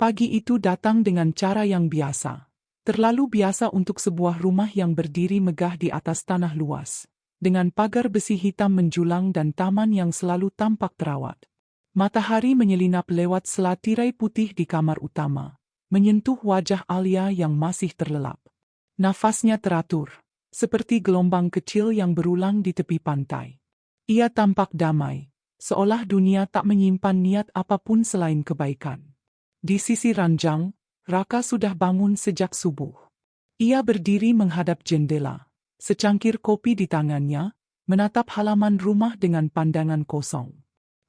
Pagi itu datang dengan cara yang biasa. Terlalu biasa untuk sebuah rumah yang berdiri megah di atas tanah luas, dengan pagar besi hitam menjulang dan taman yang selalu tampak terawat. Matahari menyelinap lewat sela tirai putih di kamar utama, menyentuh wajah Alia yang masih terlelap. Nafasnya teratur, seperti gelombang kecil yang berulang di tepi pantai. Ia tampak damai, seolah dunia tak menyimpan niat apapun selain kebaikan. Di sisi ranjang, Raka sudah bangun sejak subuh. Ia berdiri menghadap jendela, secangkir kopi di tangannya, menatap halaman rumah dengan pandangan kosong.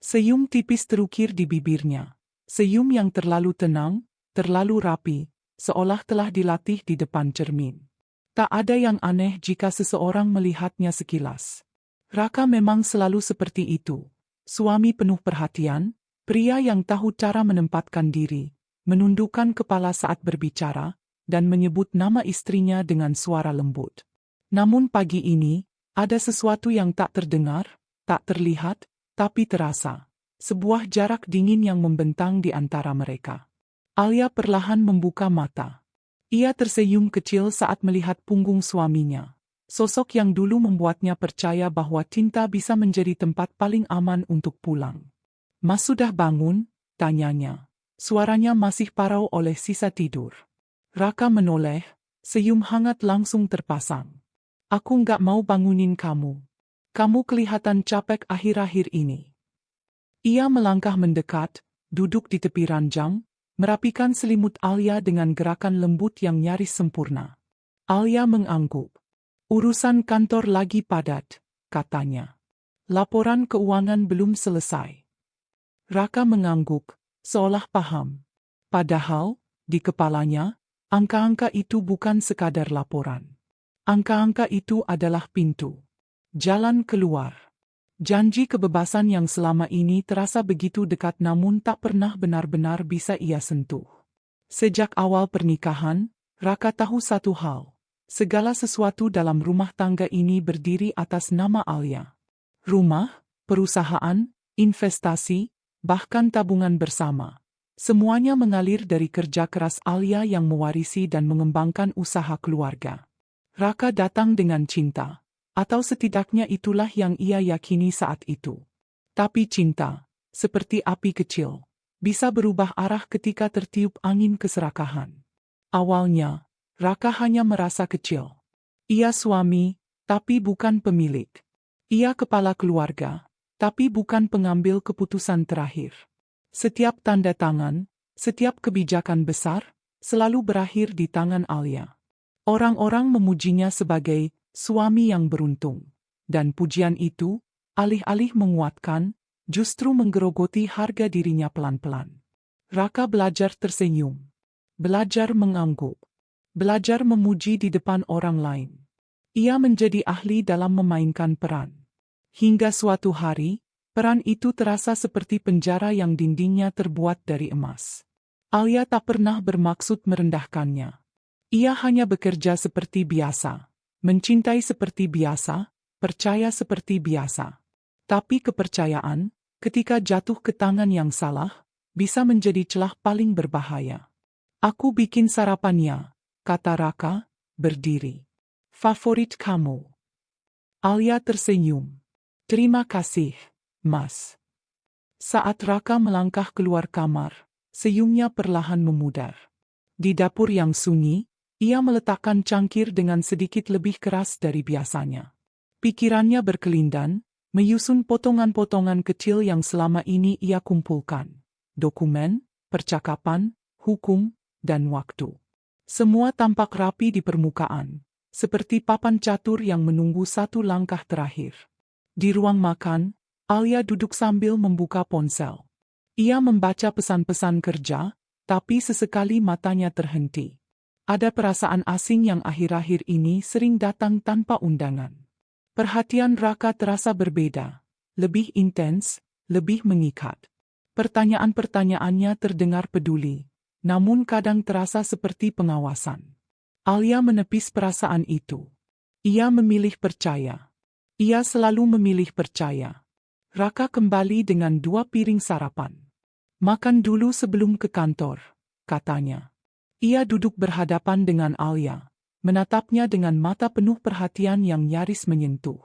Senyum tipis terukir di bibirnya, senyum yang terlalu tenang, terlalu rapi, seolah telah dilatih di depan cermin. Tak ada yang aneh jika seseorang melihatnya sekilas. Raka memang selalu seperti itu, suami penuh perhatian, pria yang tahu cara menempatkan diri, menundukkan kepala saat berbicara, dan menyebut nama istrinya dengan suara lembut. Namun pagi ini, ada sesuatu yang tak terdengar, tak terlihat, tapi terasa. Sebuah jarak dingin yang membentang di antara mereka. Alia perlahan membuka mata. Ia tersenyum kecil saat melihat punggung suaminya. Sosok yang dulu membuatnya percaya bahwa cinta bisa menjadi tempat paling aman untuk pulang. "Mas sudah bangun?" tanyanya. Suaranya masih parau oleh sisa tidur. Raka menoleh, senyum hangat langsung terpasang. "Aku nggak mau bangunin kamu. Kamu kelihatan capek akhir-akhir ini." Ia melangkah mendekat, duduk di tepi ranjang, merapikan selimut Alia dengan gerakan lembut yang nyaris sempurna. Alia mengangguk. "Urusan kantor lagi padat," katanya. "Laporan keuangan belum selesai." Raka mengangguk, seolah paham. Padahal, di kepalanya, angka-angka itu bukan sekadar laporan. Angka-angka itu adalah pintu. Jalan keluar. Janji kebebasan yang selama ini terasa begitu dekat namun tak pernah benar-benar bisa ia sentuh. Sejak awal pernikahan, Raka tahu satu hal. Segala sesuatu dalam rumah tangga ini berdiri atas nama Alia. Rumah, perusahaan, investasi, bahkan tabungan bersama. Semuanya mengalir dari kerja keras Alia yang mewarisi dan mengembangkan usaha keluarga. Raka datang dengan cinta, atau setidaknya itulah yang ia yakini saat itu. Tapi cinta, seperti api kecil, bisa berubah arah ketika tertiup angin keserakahan. Awalnya, Raka hanya merasa kecil. Ia suami, tapi bukan pemilik. Ia kepala keluarga, tapi bukan pengambil keputusan terakhir. Setiap tanda tangan, setiap kebijakan besar, selalu berakhir di tangan Alia. Orang-orang memujinya sebagai suami yang beruntung. Dan pujian itu, alih-alih menguatkan, justru menggerogoti harga dirinya pelan-pelan. Raka belajar tersenyum. Belajar mengangguk. Belajar memuji di depan orang lain. Ia menjadi ahli dalam memainkan peran. Hingga suatu hari, peran itu terasa seperti penjara yang dindingnya terbuat dari emas. Alia tak pernah bermaksud merendahkannya. Ia hanya bekerja seperti biasa, mencintai seperti biasa, percaya seperti biasa. Tapi kepercayaan, ketika jatuh ke tangan yang salah, bisa menjadi celah paling berbahaya. "Aku bikin sarapannya," kata Raka, berdiri. "Favorit kamu." Alia tersenyum. "Terima kasih, Mas." Saat Raka melangkah keluar kamar, senyumnya perlahan memudar. Di dapur yang sunyi, ia meletakkan cangkir dengan sedikit lebih keras dari biasanya. Pikirannya berkelindan, menyusun potongan-potongan kecil yang selama ini ia kumpulkan. Dokumen, percakapan, hukum, dan waktu. Semua tampak rapi di permukaan, seperti papan catur yang menunggu satu langkah terakhir. Di ruang makan, Alia duduk sambil membuka ponsel. Ia membaca pesan-pesan kerja, tapi sesekali matanya terhenti. Ada perasaan asing yang akhir-akhir ini sering datang tanpa undangan. Perhatian Raka terasa berbeda, lebih intens, lebih mengikat. Pertanyaan-pertanyaannya terdengar peduli, namun kadang terasa seperti pengawasan. Alia menepis perasaan itu. Ia memilih percaya. Ia selalu memilih percaya. Raka kembali dengan 2 piring sarapan. "Makan dulu sebelum ke kantor," katanya. Ia duduk berhadapan dengan Alia, menatapnya dengan mata penuh perhatian yang nyaris menyentuh.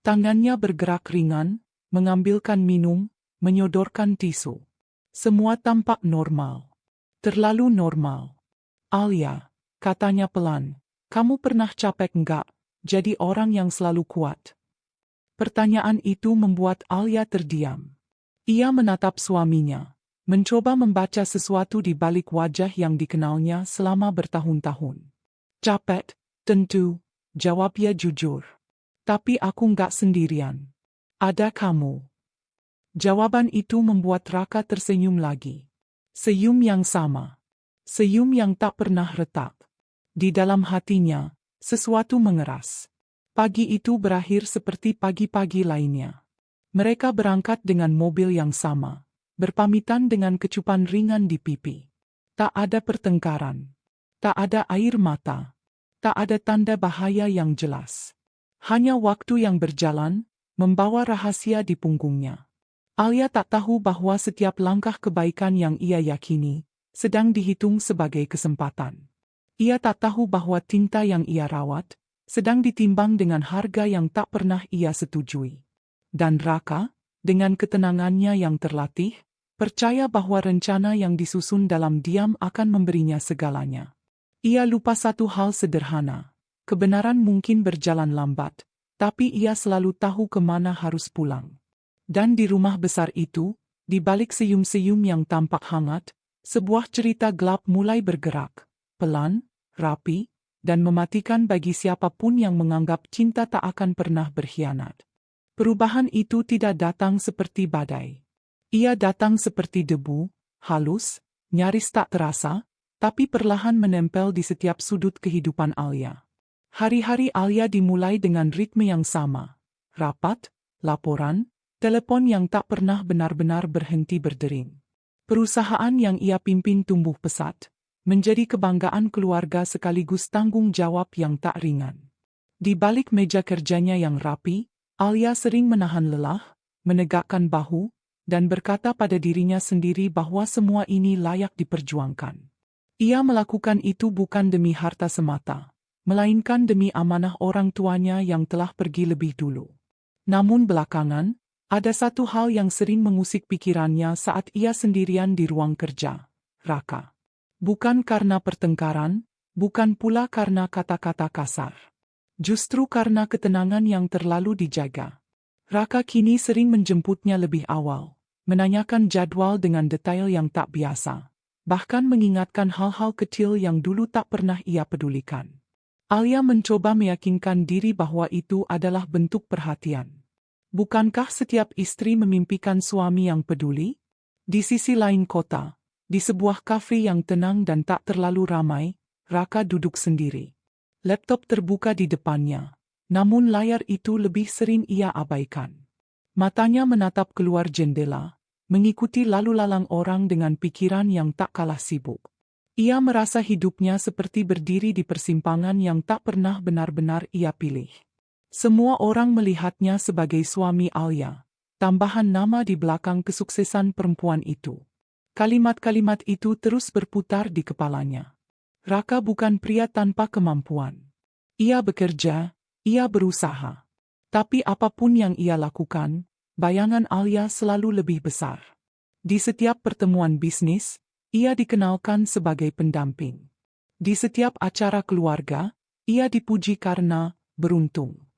Tangannya bergerak ringan, mengambilkan minum, menyodorkan tisu. Semua tampak normal. Terlalu normal. Alia, katanya pelan, kamu pernah capek enggak, jadi orang yang selalu kuat? Pertanyaan itu membuat Alia terdiam. Ia menatap suaminya, mencoba membaca sesuatu di balik wajah yang dikenalnya selama bertahun-tahun. Capek, tentu, jawabnya jujur. Tapi aku enggak sendirian. Ada kamu. Jawaban itu membuat Raka tersenyum lagi. Senyum yang sama. Senyum yang tak pernah retak. Di dalam hatinya, sesuatu mengeras. Pagi itu berakhir seperti pagi-pagi lainnya. Mereka berangkat dengan mobil yang sama, berpamitan dengan kecupan ringan di pipi. Tak ada pertengkaran. Tak ada air mata. Tak ada tanda bahaya yang jelas. Hanya waktu yang berjalan, membawa rahasia di punggungnya. Alia tak tahu bahwa setiap langkah kebaikan yang ia yakini sedang dihitung sebagai kesempatan. Ia tak tahu bahwa tinta yang ia rawat sedang ditimbang dengan harga yang tak pernah ia setujui. Dan Raka, dengan ketenangannya yang terlatih, percaya bahwa rencana yang disusun dalam diam akan memberinya segalanya. Ia lupa satu hal sederhana. Kebenaran mungkin berjalan lambat, tapi ia selalu tahu kemana harus pulang. Dan di rumah besar itu, di balik senyum-senyum yang tampak hangat, sebuah cerita gelap mulai bergerak, pelan, rapi, dan mematikan bagi siapapun yang menganggap cinta tak akan pernah berkhianat. Perubahan itu tidak datang seperti badai. Ia datang seperti debu, halus, nyaris tak terasa, tapi perlahan menempel di setiap sudut kehidupan Alia. Hari-hari Alia dimulai dengan ritme yang sama. Rapat, laporan, telepon yang tak pernah benar-benar berhenti berdering. Perusahaan yang ia pimpin tumbuh pesat, menjadi kebanggaan keluarga sekaligus tanggung jawab yang tak ringan. Di balik meja kerjanya yang rapi, Alia sering menahan lelah, menegakkan bahu, dan berkata pada dirinya sendiri bahwa semua ini layak diperjuangkan. Ia melakukan itu bukan demi harta semata, melainkan demi amanah orang tuanya yang telah pergi lebih dulu. Namun belakangan, ada satu hal yang sering mengusik pikirannya saat ia sendirian di ruang kerja, Raka. Bukan karena pertengkaran, bukan pula karena kata-kata kasar. Justru karena ketenangan yang terlalu dijaga. Raka kini sering menjemputnya lebih awal, menanyakan jadwal dengan detail yang tak biasa, bahkan mengingatkan hal-hal kecil yang dulu tak pernah ia pedulikan. Alia mencoba meyakinkan diri bahwa itu adalah bentuk perhatian. Bukankah setiap istri memimpikan suami yang peduli? Di sisi lain kota, di sebuah kafe yang tenang dan tak terlalu ramai, Raka duduk sendiri. Laptop terbuka di depannya, namun layar itu lebih sering ia abaikan. Matanya menatap keluar jendela, mengikuti lalu lalang orang dengan pikiran yang tak kalah sibuk. Ia merasa hidupnya seperti berdiri di persimpangan yang tak pernah benar-benar ia pilih. Semua orang melihatnya sebagai suami Alia, tambahan nama di belakang kesuksesan perempuan itu. Kalimat-kalimat itu terus berputar di kepalanya. Raka bukan pria tanpa kemampuan. Ia bekerja, ia berusaha. Tapi apapun yang ia lakukan, bayangan Alia selalu lebih besar. Di setiap pertemuan bisnis, ia dikenalkan sebagai pendamping. Di setiap acara keluarga, ia dipuji karena beruntung.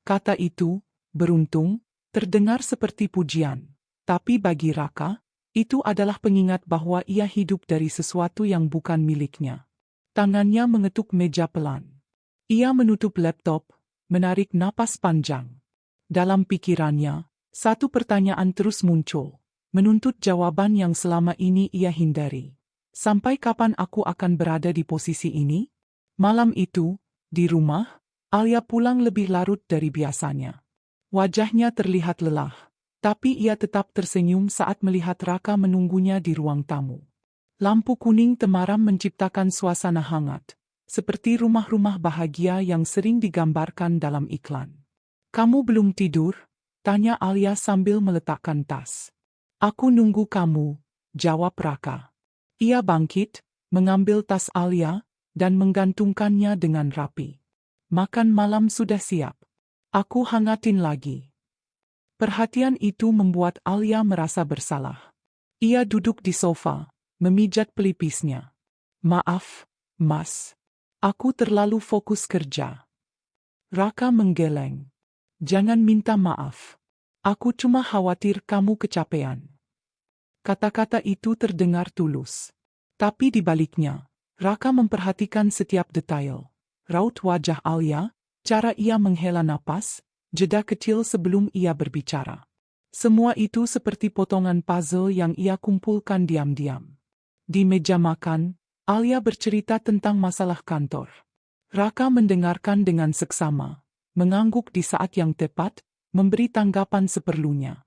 Kata itu, beruntung, terdengar seperti pujian. Tapi bagi Raka, itu adalah pengingat bahwa ia hidup dari sesuatu yang bukan miliknya. Tangannya mengetuk meja pelan. Ia menutup laptop, menarik napas panjang. Dalam pikirannya, satu pertanyaan terus muncul, menuntut jawaban yang selama ini ia hindari. Sampai kapan aku akan berada di posisi ini? Malam itu, di rumah, Alia pulang lebih larut dari biasanya. Wajahnya terlihat lelah, tapi ia tetap tersenyum saat melihat Raka menunggunya di ruang tamu. Lampu kuning temaram menciptakan suasana hangat, seperti rumah-rumah bahagia yang sering digambarkan dalam iklan. "Kamu belum tidur?" tanya Alia sambil meletakkan tas. "Aku nunggu kamu," jawab Raka. Ia bangkit, mengambil tas Alia, dan menggantungkannya dengan rapi. Makan malam sudah siap. Aku hangatin lagi. Perhatian itu membuat Alia merasa bersalah. Ia duduk di sofa, memijat pelipisnya. Maaf, Mas. Aku terlalu fokus kerja. Raka menggeleng. Jangan minta maaf. Aku cuma khawatir kamu kecapean. Kata-kata itu terdengar tulus. Tapi di baliknya, Raka memperhatikan setiap detail. Raut wajah Alia, cara ia menghela napas, jeda kecil sebelum ia berbicara. Semua itu seperti potongan puzzle yang ia kumpulkan diam-diam. Di meja makan, Alia bercerita tentang masalah kantor. Raka mendengarkan dengan seksama, mengangguk di saat yang tepat, memberi tanggapan seperlunya.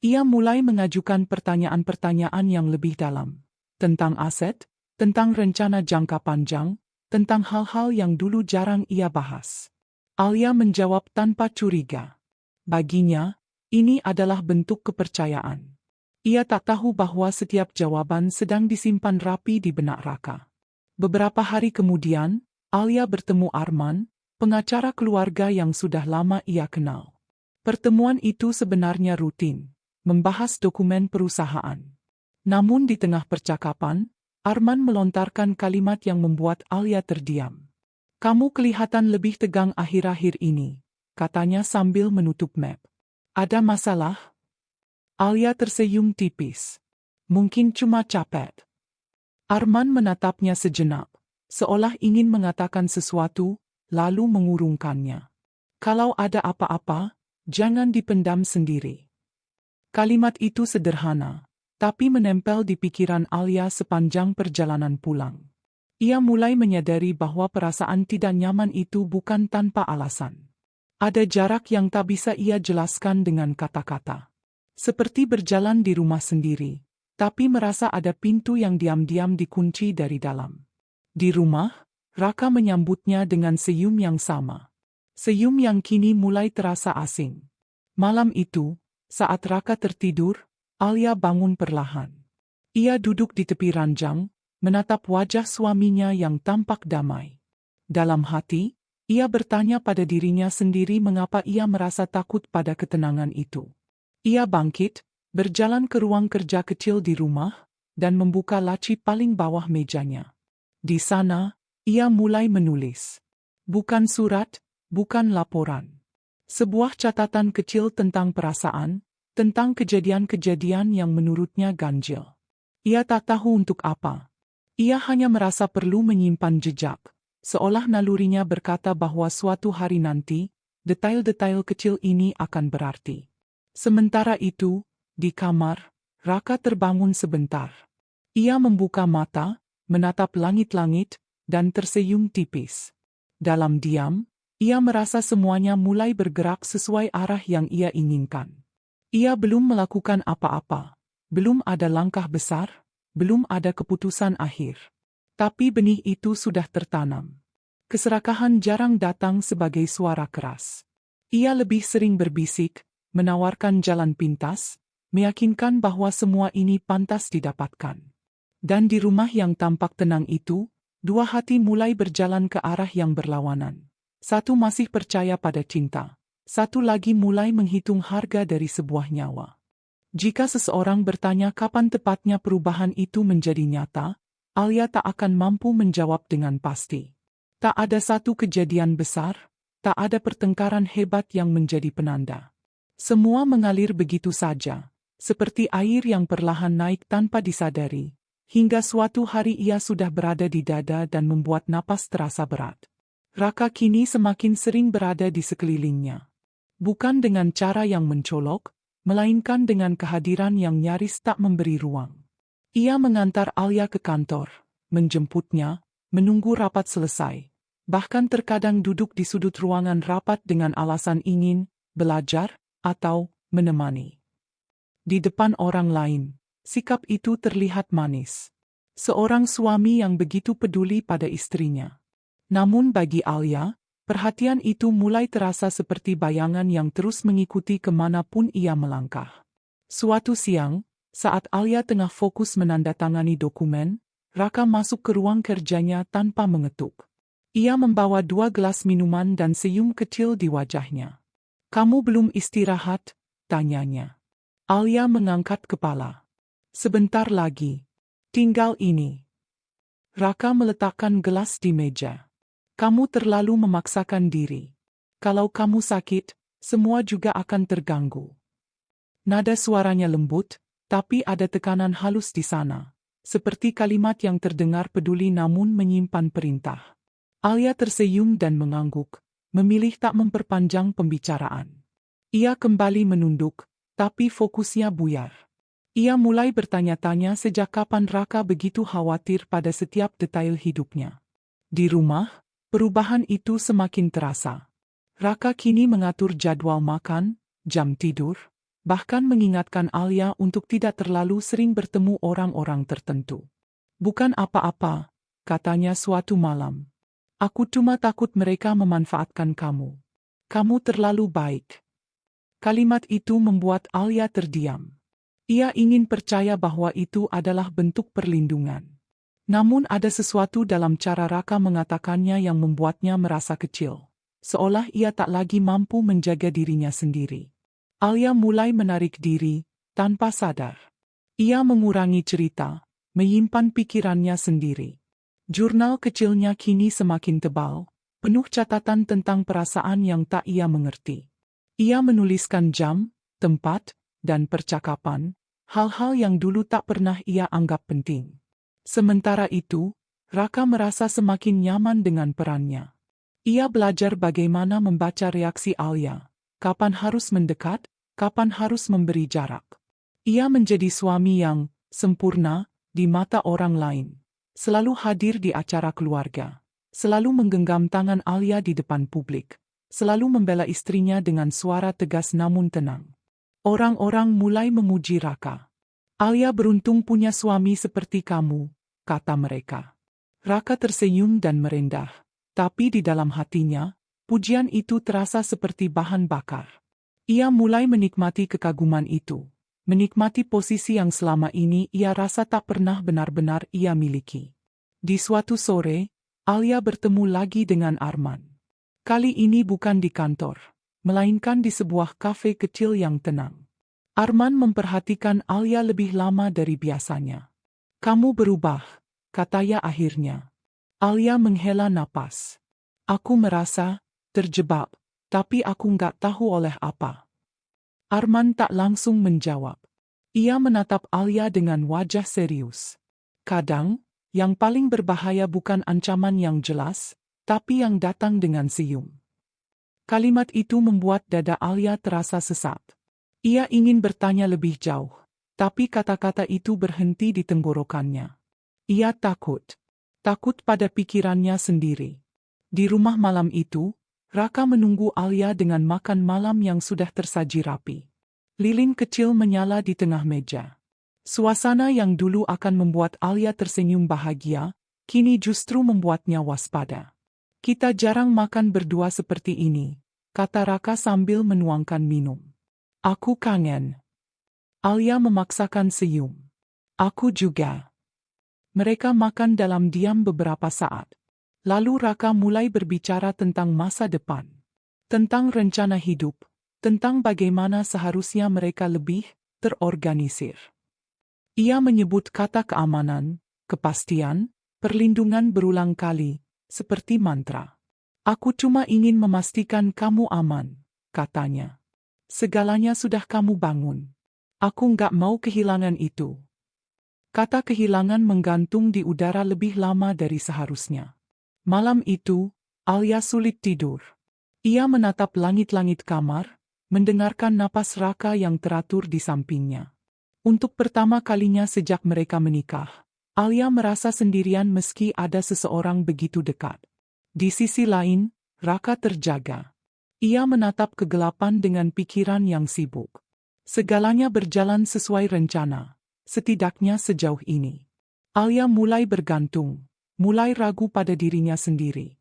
Ia mulai mengajukan pertanyaan-pertanyaan yang lebih dalam. Tentang aset, tentang rencana jangka panjang, tentang hal-hal yang dulu jarang ia bahas. Alia menjawab tanpa curiga. Baginya, ini adalah bentuk kepercayaan. Ia tak tahu bahwa setiap jawaban sedang disimpan rapi di benak Raka. Beberapa hari kemudian, Alia bertemu Arman, pengacara keluarga yang sudah lama ia kenal. Pertemuan itu sebenarnya rutin, membahas dokumen perusahaan. Namun di tengah percakapan, Arman melontarkan kalimat yang membuat Alia terdiam. Kamu kelihatan lebih tegang akhir-akhir ini, katanya sambil menutup map. Ada masalah? Alia tersenyum tipis. Mungkin cuma capek. Arman menatapnya sejenak, seolah ingin mengatakan sesuatu, lalu mengurungkannya. Kalau ada apa-apa, jangan dipendam sendiri. Kalimat itu sederhana, tapi menempel di pikiran Alia sepanjang perjalanan pulang. Ia mulai menyadari bahwa perasaan tidak nyaman itu bukan tanpa alasan. Ada jarak yang tak bisa ia jelaskan dengan kata-kata. Seperti berjalan di rumah sendiri, tapi merasa ada pintu yang diam-diam dikunci dari dalam. Di rumah, Raka menyambutnya dengan senyum yang sama. Senyum yang kini mulai terasa asing. Malam itu, saat Raka tertidur, Alia bangun perlahan. Ia duduk di tepi ranjang, menatap wajah suaminya yang tampak damai. Dalam hati, ia bertanya pada dirinya sendiri mengapa ia merasa takut pada ketenangan itu. Ia bangkit, berjalan ke ruang kerja kecil di rumah, dan membuka laci paling bawah mejanya. Di sana, ia mulai menulis. Bukan surat, bukan laporan. Sebuah catatan kecil tentang perasaan, tentang kejadian-kejadian yang menurutnya ganjil. Ia tak tahu untuk apa. Ia hanya merasa perlu menyimpan jejak, seolah nalurinya berkata bahwa suatu hari nanti, detail-detail kecil ini akan berarti. Sementara itu, di kamar, Raka terbangun sebentar. Ia membuka mata, menatap langit-langit, dan tersenyum tipis. Dalam diam, ia merasa semuanya mulai bergerak sesuai arah yang ia inginkan. Ia belum melakukan apa-apa, belum ada langkah besar, belum ada keputusan akhir. Tapi benih itu sudah tertanam. Keserakahan jarang datang sebagai suara keras. Ia lebih sering berbisik, menawarkan jalan pintas, meyakinkan bahwa semua ini pantas didapatkan. Dan di rumah yang tampak tenang itu, dua hati mulai berjalan ke arah yang berlawanan. Satu masih percaya pada cinta. Satu lagi mulai menghitung harga dari sebuah nyawa. Jika seseorang bertanya kapan tepatnya perubahan itu menjadi nyata, Alia tak akan mampu menjawab dengan pasti. Tak ada satu kejadian besar, tak ada pertengkaran hebat yang menjadi penanda. Semua mengalir begitu saja, seperti air yang perlahan naik tanpa disadari, hingga suatu hari ia sudah berada di dada dan membuat napas terasa berat. Raka kini semakin sering berada di sekelilingnya. Bukan dengan cara yang mencolok, melainkan dengan kehadiran yang nyaris tak memberi ruang. Ia mengantar Alia ke kantor, menjemputnya, menunggu rapat selesai. Bahkan terkadang duduk di sudut ruangan rapat dengan alasan ingin belajar atau menemani. Di depan orang lain, sikap itu terlihat manis. Seorang suami yang begitu peduli pada istrinya. Namun bagi Alia, perhatian itu mulai terasa seperti bayangan yang terus mengikuti kemanapun ia melangkah. Suatu siang, saat Alia tengah fokus menandatangani dokumen, Raka masuk ke ruang kerjanya tanpa mengetuk. Ia membawa 2 gelas minuman dan senyum kecil di wajahnya. "Kamu belum istirahat?" tanyanya. Alia mengangkat kepala. "Sebentar lagi. Tinggal ini." Raka meletakkan gelas di meja. "Kamu terlalu memaksakan diri. Kalau kamu sakit, semua juga akan terganggu." Nada suaranya lembut, tapi ada tekanan halus di sana. Seperti kalimat yang terdengar peduli namun menyimpan perintah. Alia tersenyum dan mengangguk, memilih tak memperpanjang pembicaraan. Ia kembali menunduk, tapi fokusnya buyar. Ia mulai bertanya-tanya sejak kapan Raka begitu khawatir pada setiap detail hidupnya. Di rumah, perubahan itu semakin terasa. Raka kini mengatur jadwal makan, jam tidur, bahkan mengingatkan Alia untuk tidak terlalu sering bertemu orang-orang tertentu. "Bukan apa-apa," katanya suatu malam. "Aku cuma takut mereka memanfaatkan kamu. Kamu terlalu baik." Kalimat itu membuat Alia terdiam. Ia ingin percaya bahwa itu adalah bentuk perlindungan. Namun ada sesuatu dalam cara Raka mengatakannya yang membuatnya merasa kecil. Seolah ia tak lagi mampu menjaga dirinya sendiri. Alia mulai menarik diri, tanpa sadar. Ia mengurangi cerita, menyimpan pikirannya sendiri. Jurnal kecilnya kini semakin tebal, penuh catatan tentang perasaan yang tak ia mengerti. Ia menuliskan jam, tempat, dan percakapan, hal-hal yang dulu tak pernah ia anggap penting. Sementara itu, Raka merasa semakin nyaman dengan perannya. Ia belajar bagaimana membaca reaksi Alia, kapan harus mendekat, kapan harus memberi jarak. Ia menjadi suami yang sempurna di mata orang lain. Selalu hadir di acara keluarga, selalu menggenggam tangan Alia di depan publik, selalu membela istrinya dengan suara tegas namun tenang. Orang-orang mulai memuji Raka. "Alia beruntung punya suami seperti kamu," kata mereka. Raka tersenyum dan merendah, tapi di dalam hatinya, pujian itu terasa seperti bahan bakar. Ia mulai menikmati kekaguman itu. Menikmati posisi yang selama ini ia rasa tak pernah benar-benar ia miliki. Di suatu sore, Alia bertemu lagi dengan Arman. Kali ini bukan di kantor, melainkan di sebuah kafe kecil yang tenang. Arman memperhatikan Alia lebih lama dari biasanya. "Kamu berubah," katanya akhirnya. Alia menghela napas. "Aku merasa terjebak, tapi aku nggak tahu oleh apa." Arman tak langsung menjawab. Ia menatap Alia dengan wajah serius. "Kadang, yang paling berbahaya bukan ancaman yang jelas, tapi yang datang dengan siung." Kalimat itu membuat dada Alia terasa sesak. Ia ingin bertanya lebih jauh, tapi kata-kata itu berhenti di tenggorokannya. Ia takut. Takut pada pikirannya sendiri. Di rumah malam itu, Raka menunggu Alia dengan makan malam yang sudah tersaji rapi. Lilin kecil menyala di tengah meja. Suasana yang dulu akan membuat Alia tersenyum bahagia, kini justru membuatnya waspada. "Kita jarang makan berdua seperti ini," kata Raka sambil menuangkan minum. "Aku kangen." Alia memaksakan senyum. "Aku juga." Mereka makan dalam diam beberapa saat. Lalu Raka mulai berbicara tentang masa depan. Tentang rencana hidup. Tentang bagaimana seharusnya mereka lebih terorganisir. Ia menyebut kata keamanan, kepastian, perlindungan berulang kali, seperti mantra. "Aku cuma ingin memastikan kamu aman," katanya. "Segalanya sudah kamu bangun. Aku nggak mau kehilangan itu." Kata kehilangan menggantung di udara lebih lama dari seharusnya. Malam itu, Alia sulit tidur. Ia menatap langit-langit kamar, mendengarkan napas Raka yang teratur di sampingnya. Untuk pertama kalinya sejak mereka menikah, Alia merasa sendirian meski ada seseorang begitu dekat. Di sisi lain, Raka terjaga. Ia menatap kegelapan dengan pikiran yang sibuk. Segalanya berjalan sesuai rencana, setidaknya sejauh ini. Alia mulai bergantung, mulai ragu pada dirinya sendiri.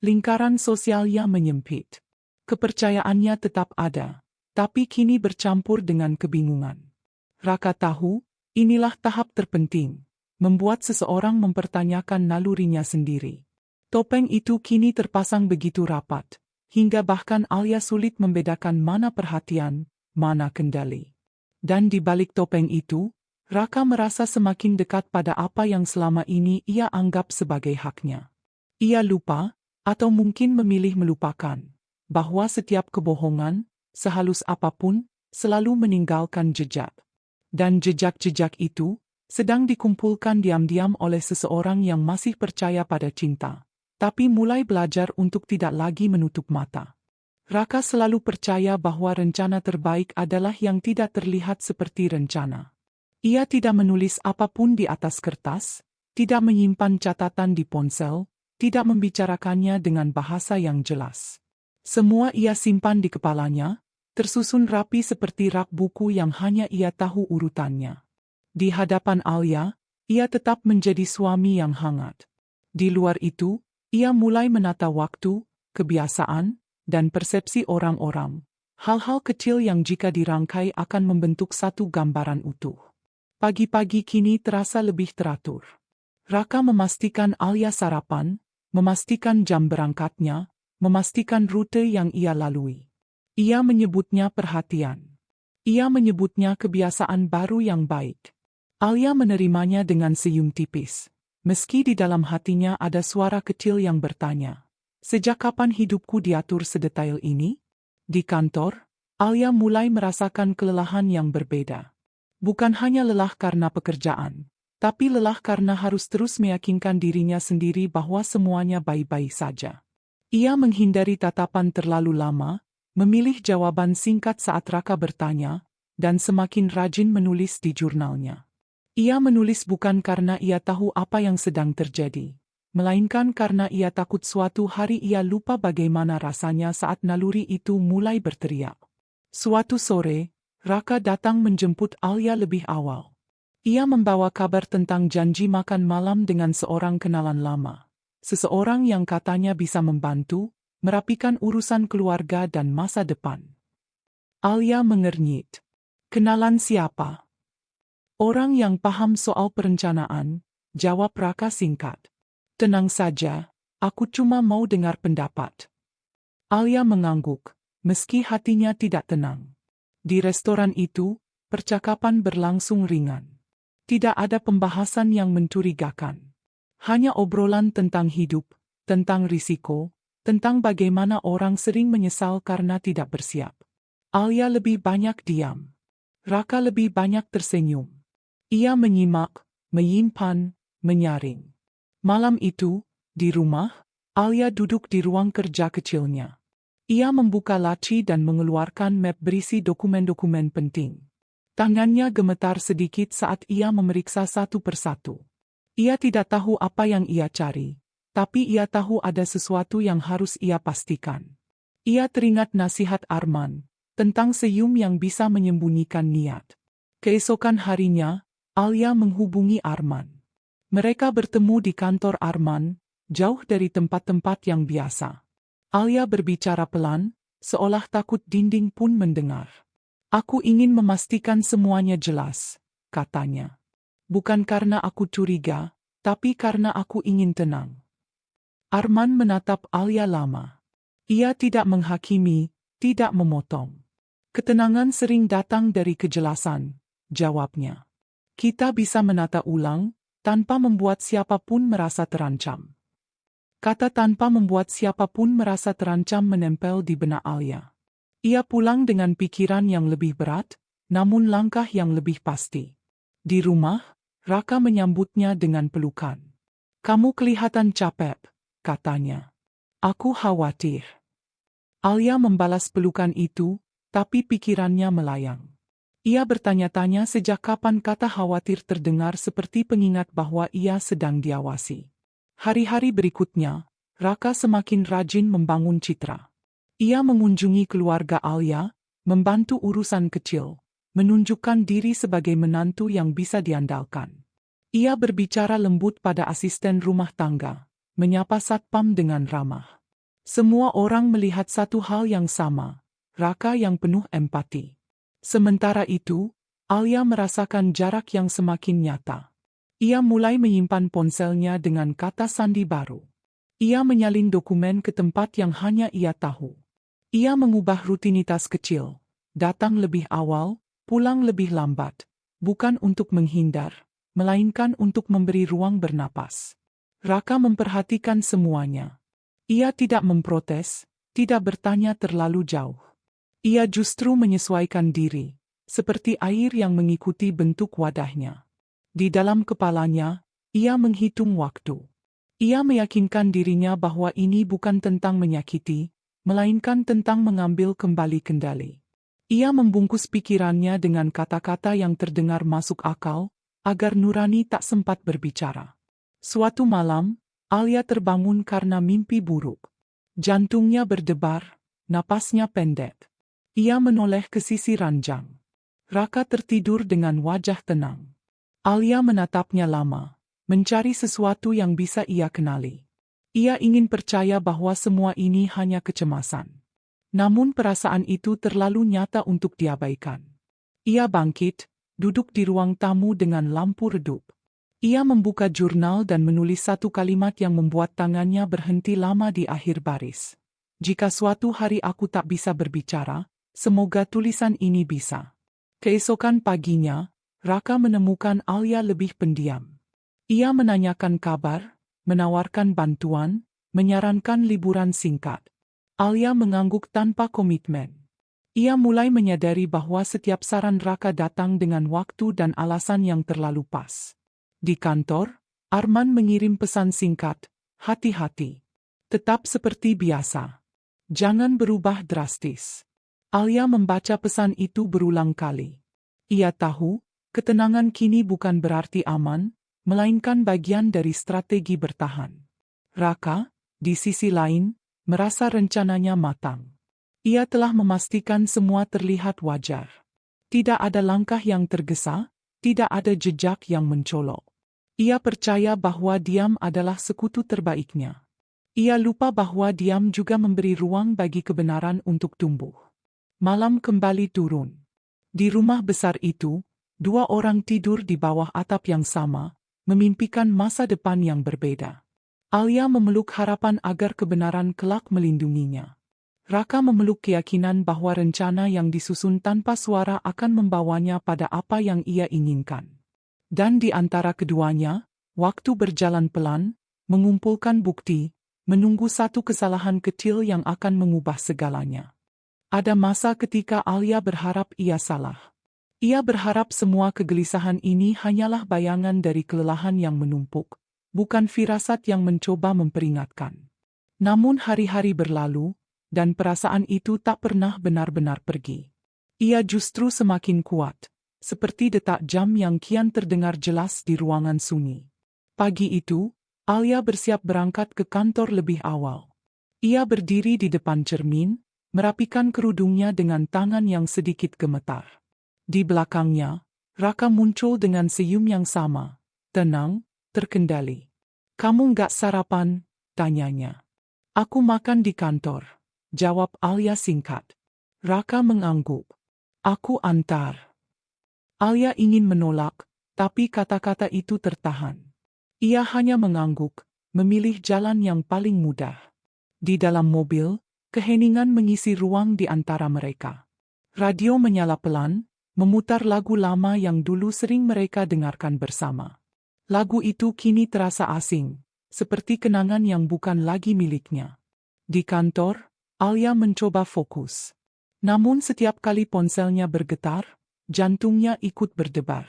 Lingkaran sosialnya menyempit. Kepercayaannya tetap ada, tapi kini bercampur dengan kebingungan. Raka tahu, inilah tahap terpenting. membuat seseorang mempertanyakan nalurinya sendiri. Topeng itu kini terpasang begitu rapat, hingga bahkan Alia sulit membedakan mana perhatian, mana kendali. Dan di balik topeng itu, Raka merasa semakin dekat pada apa yang selama ini ia anggap sebagai haknya. Ia lupa, atau mungkin memilih melupakan, bahwa setiap kebohongan, sehalus apapun, selalu meninggalkan jejak. Dan jejak-jejak itu sedang dikumpulkan diam-diam oleh seseorang yang masih percaya pada cinta, tapi mulai belajar untuk tidak lagi menutup mata. Raka selalu percaya bahwa rencana terbaik adalah yang tidak terlihat seperti rencana. Ia tidak menulis apapun di atas kertas, tidak menyimpan catatan di ponsel, tidak membicarakannya dengan bahasa yang jelas. Semua ia simpan di kepalanya, tersusun rapi seperti rak buku yang hanya ia tahu urutannya. Di hadapan Alia, ia tetap menjadi suami yang hangat. Di luar itu, ia mulai menata waktu, kebiasaan, dan persepsi orang-orang. Hal-hal kecil yang jika dirangkai akan membentuk satu gambaran utuh. Pagi-pagi kini terasa lebih teratur. Raka memastikan Alia sarapan, memastikan jam berangkatnya, memastikan rute yang ia lalui. Ia menyebutnya perhatian. Ia menyebutnya kebiasaan baru yang baik. Alia menerimanya dengan senyum tipis. Meski di dalam hatinya ada suara kecil yang bertanya, "Sejak kapan hidupku diatur sedetail ini?" Di kantor, Alia mulai merasakan kelelahan yang berbeda. Bukan hanya lelah karena pekerjaan, tapi lelah karena harus terus meyakinkan dirinya sendiri bahwa semuanya baik-baik saja. Ia menghindari tatapan terlalu lama, memilih jawaban singkat saat Raka bertanya, dan semakin rajin menulis di jurnalnya. Ia menulis bukan karena ia tahu apa yang sedang terjadi, melainkan karena ia takut suatu hari ia lupa bagaimana rasanya saat naluri itu mulai berteriak. Suatu sore, Raka datang menjemput Alia lebih awal. Ia membawa kabar tentang janji makan malam dengan seorang kenalan lama. Seseorang yang katanya bisa membantu, merapikan urusan keluarga dan masa depan. Alia mengernyit. "Kenalan siapa?" "Orang yang paham soal perencanaan," jawab Raka singkat. "Tenang saja, aku cuma mau dengar pendapat." Alia mengangguk, meski hatinya tidak tenang. Di restoran itu, percakapan berlangsung ringan. Tidak ada pembahasan yang mencurigakan. Hanya obrolan tentang hidup, tentang risiko, tentang bagaimana orang sering menyesal karena tidak bersiap. Alia lebih banyak diam. Raka lebih banyak tersenyum. Ia menyimak, menyimpan, menyaring. Malam itu, di rumah, Alia duduk di ruang kerja kecilnya. Ia membuka laci dan mengeluarkan map berisi dokumen-dokumen penting. Tangannya gemetar sedikit saat ia memeriksa satu persatu. Ia tidak tahu apa yang ia cari, tapi ia tahu ada sesuatu yang harus ia pastikan. Ia teringat nasihat Arman tentang senyum yang bisa menyembunyikan niat. Keesokan harinya, Alia menghubungi Arman. Mereka bertemu di kantor Arman, jauh dari tempat-tempat yang biasa. Alia berbicara pelan, seolah takut dinding pun mendengar. "Aku ingin memastikan semuanya jelas," katanya. "Bukan karena aku curiga, tapi karena aku ingin tenang." Arman menatap Alia lama. Ia tidak menghakimi, tidak memotong. "Ketenangan sering datang dari kejelasan," jawabnya. "Kita bisa menata ulang, tanpa membuat siapapun merasa terancam." Kata "tanpa membuat siapapun merasa terancam" menempel di benak Alia. Ia pulang dengan pikiran yang lebih berat, namun langkah yang lebih pasti. Di rumah, Raka menyambutnya dengan pelukan. "Kamu kelihatan capek," katanya. "Aku khawatir." Alia membalas pelukan itu, tapi pikirannya melayang. Ia bertanya-tanya sejak kapan kata khawatir terdengar seperti pengingat bahwa ia sedang diawasi. Hari-hari berikutnya, Raka semakin rajin membangun citra. Ia mengunjungi keluarga Alia, membantu urusan kecil, menunjukkan diri sebagai menantu yang bisa diandalkan. Ia berbicara lembut pada asisten rumah tangga, menyapa satpam dengan ramah. Semua orang melihat satu hal yang sama, Raka yang penuh empati. Sementara itu, Alia merasakan jarak yang semakin nyata. Ia mulai menyimpan ponselnya dengan kata sandi baru. Ia menyalin dokumen ke tempat yang hanya ia tahu. Ia mengubah rutinitas kecil, datang lebih awal, pulang lebih lambat, bukan untuk menghindar, melainkan untuk memberi ruang bernapas. Raka memperhatikan semuanya. Ia tidak memprotes, tidak bertanya terlalu jauh. Ia justru menyesuaikan diri, seperti air yang mengikuti bentuk wadahnya. Di dalam kepalanya, ia menghitung waktu. Ia meyakinkan dirinya bahwa ini bukan tentang menyakiti, melainkan tentang mengambil kembali kendali. Ia membungkus pikirannya dengan kata-kata yang terdengar masuk akal, agar nurani tak sempat berbicara. Suatu malam, Alia terbangun karena mimpi buruk. Jantungnya berdebar, napasnya pendek. Ia menoleh ke sisi ranjang. Raka tertidur dengan wajah tenang. Alia menatapnya lama, mencari sesuatu yang bisa ia kenali. Ia ingin percaya bahwa semua ini hanya kecemasan. Namun perasaan itu terlalu nyata untuk diabaikan. Ia bangkit, duduk di ruang tamu dengan lampu redup. Ia membuka jurnal dan menulis satu kalimat yang membuat tangannya berhenti lama di akhir baris. Jika suatu hari aku tak bisa berbicara, semoga tulisan ini bisa. Keesokan paginya, Raka menemukan Alia lebih pendiam. Ia menanyakan kabar, menawarkan bantuan, menyarankan liburan singkat. Alia mengangguk tanpa komitmen. Ia mulai menyadari bahwa setiap saran Raka datang dengan waktu dan alasan yang terlalu pas. Di kantor, Arman mengirim pesan singkat, "Hati-hati. Tetap seperti biasa. Jangan berubah drastis." Alia membaca pesan itu berulang kali. Ia tahu, ketenangan kini bukan berarti aman, melainkan bagian dari strategi bertahan. Raka, di sisi lain, merasa rencananya matang. Ia telah memastikan semua terlihat wajar. Tidak ada langkah yang tergesa, tidak ada jejak yang mencolok. Ia percaya bahwa diam adalah sekutu terbaiknya. Ia lupa bahwa diam juga memberi ruang bagi kebenaran untuk tumbuh. Malam kembali turun. Di rumah besar itu, dua orang tidur di bawah atap yang sama, memimpikan masa depan yang berbeda. Alia memeluk harapan agar kebenaran kelak melindunginya. Raka memeluk keyakinan bahwa rencana yang disusun tanpa suara akan membawanya pada apa yang ia inginkan. Dan di antara keduanya, waktu berjalan pelan, mengumpulkan bukti, menunggu satu kesalahan kecil yang akan mengubah segalanya. Ada masa ketika Alia berharap ia salah. Ia berharap semua kegelisahan ini hanyalah bayangan dari kelelahan yang menumpuk, bukan firasat yang mencoba memperingatkan. Namun hari-hari berlalu, dan perasaan itu tak pernah benar-benar pergi. Ia justru semakin kuat, seperti detak jam yang kian terdengar jelas di ruangan sunyi. Pagi itu, Alia bersiap berangkat ke kantor lebih awal. Ia berdiri di depan cermin, merapikan kerudungnya dengan tangan yang sedikit gemetar. Di belakangnya, Raka muncul dengan senyum yang sama, tenang, terkendali. "Kamu nggak sarapan?" tanyanya. "Aku makan di kantor," jawab Alia singkat. Raka mengangguk. "Aku antar." Alia ingin menolak, tapi kata-kata itu tertahan. Ia hanya mengangguk, memilih jalan yang paling mudah. Di dalam mobil, keheningan mengisi ruang di antara mereka. Radio menyala pelan, memutar lagu lama yang dulu sering mereka dengarkan bersama. Lagu itu kini terasa asing, seperti kenangan yang bukan lagi miliknya. Di kantor, Alia mencoba fokus. Namun setiap kali ponselnya bergetar, jantungnya ikut berdebar.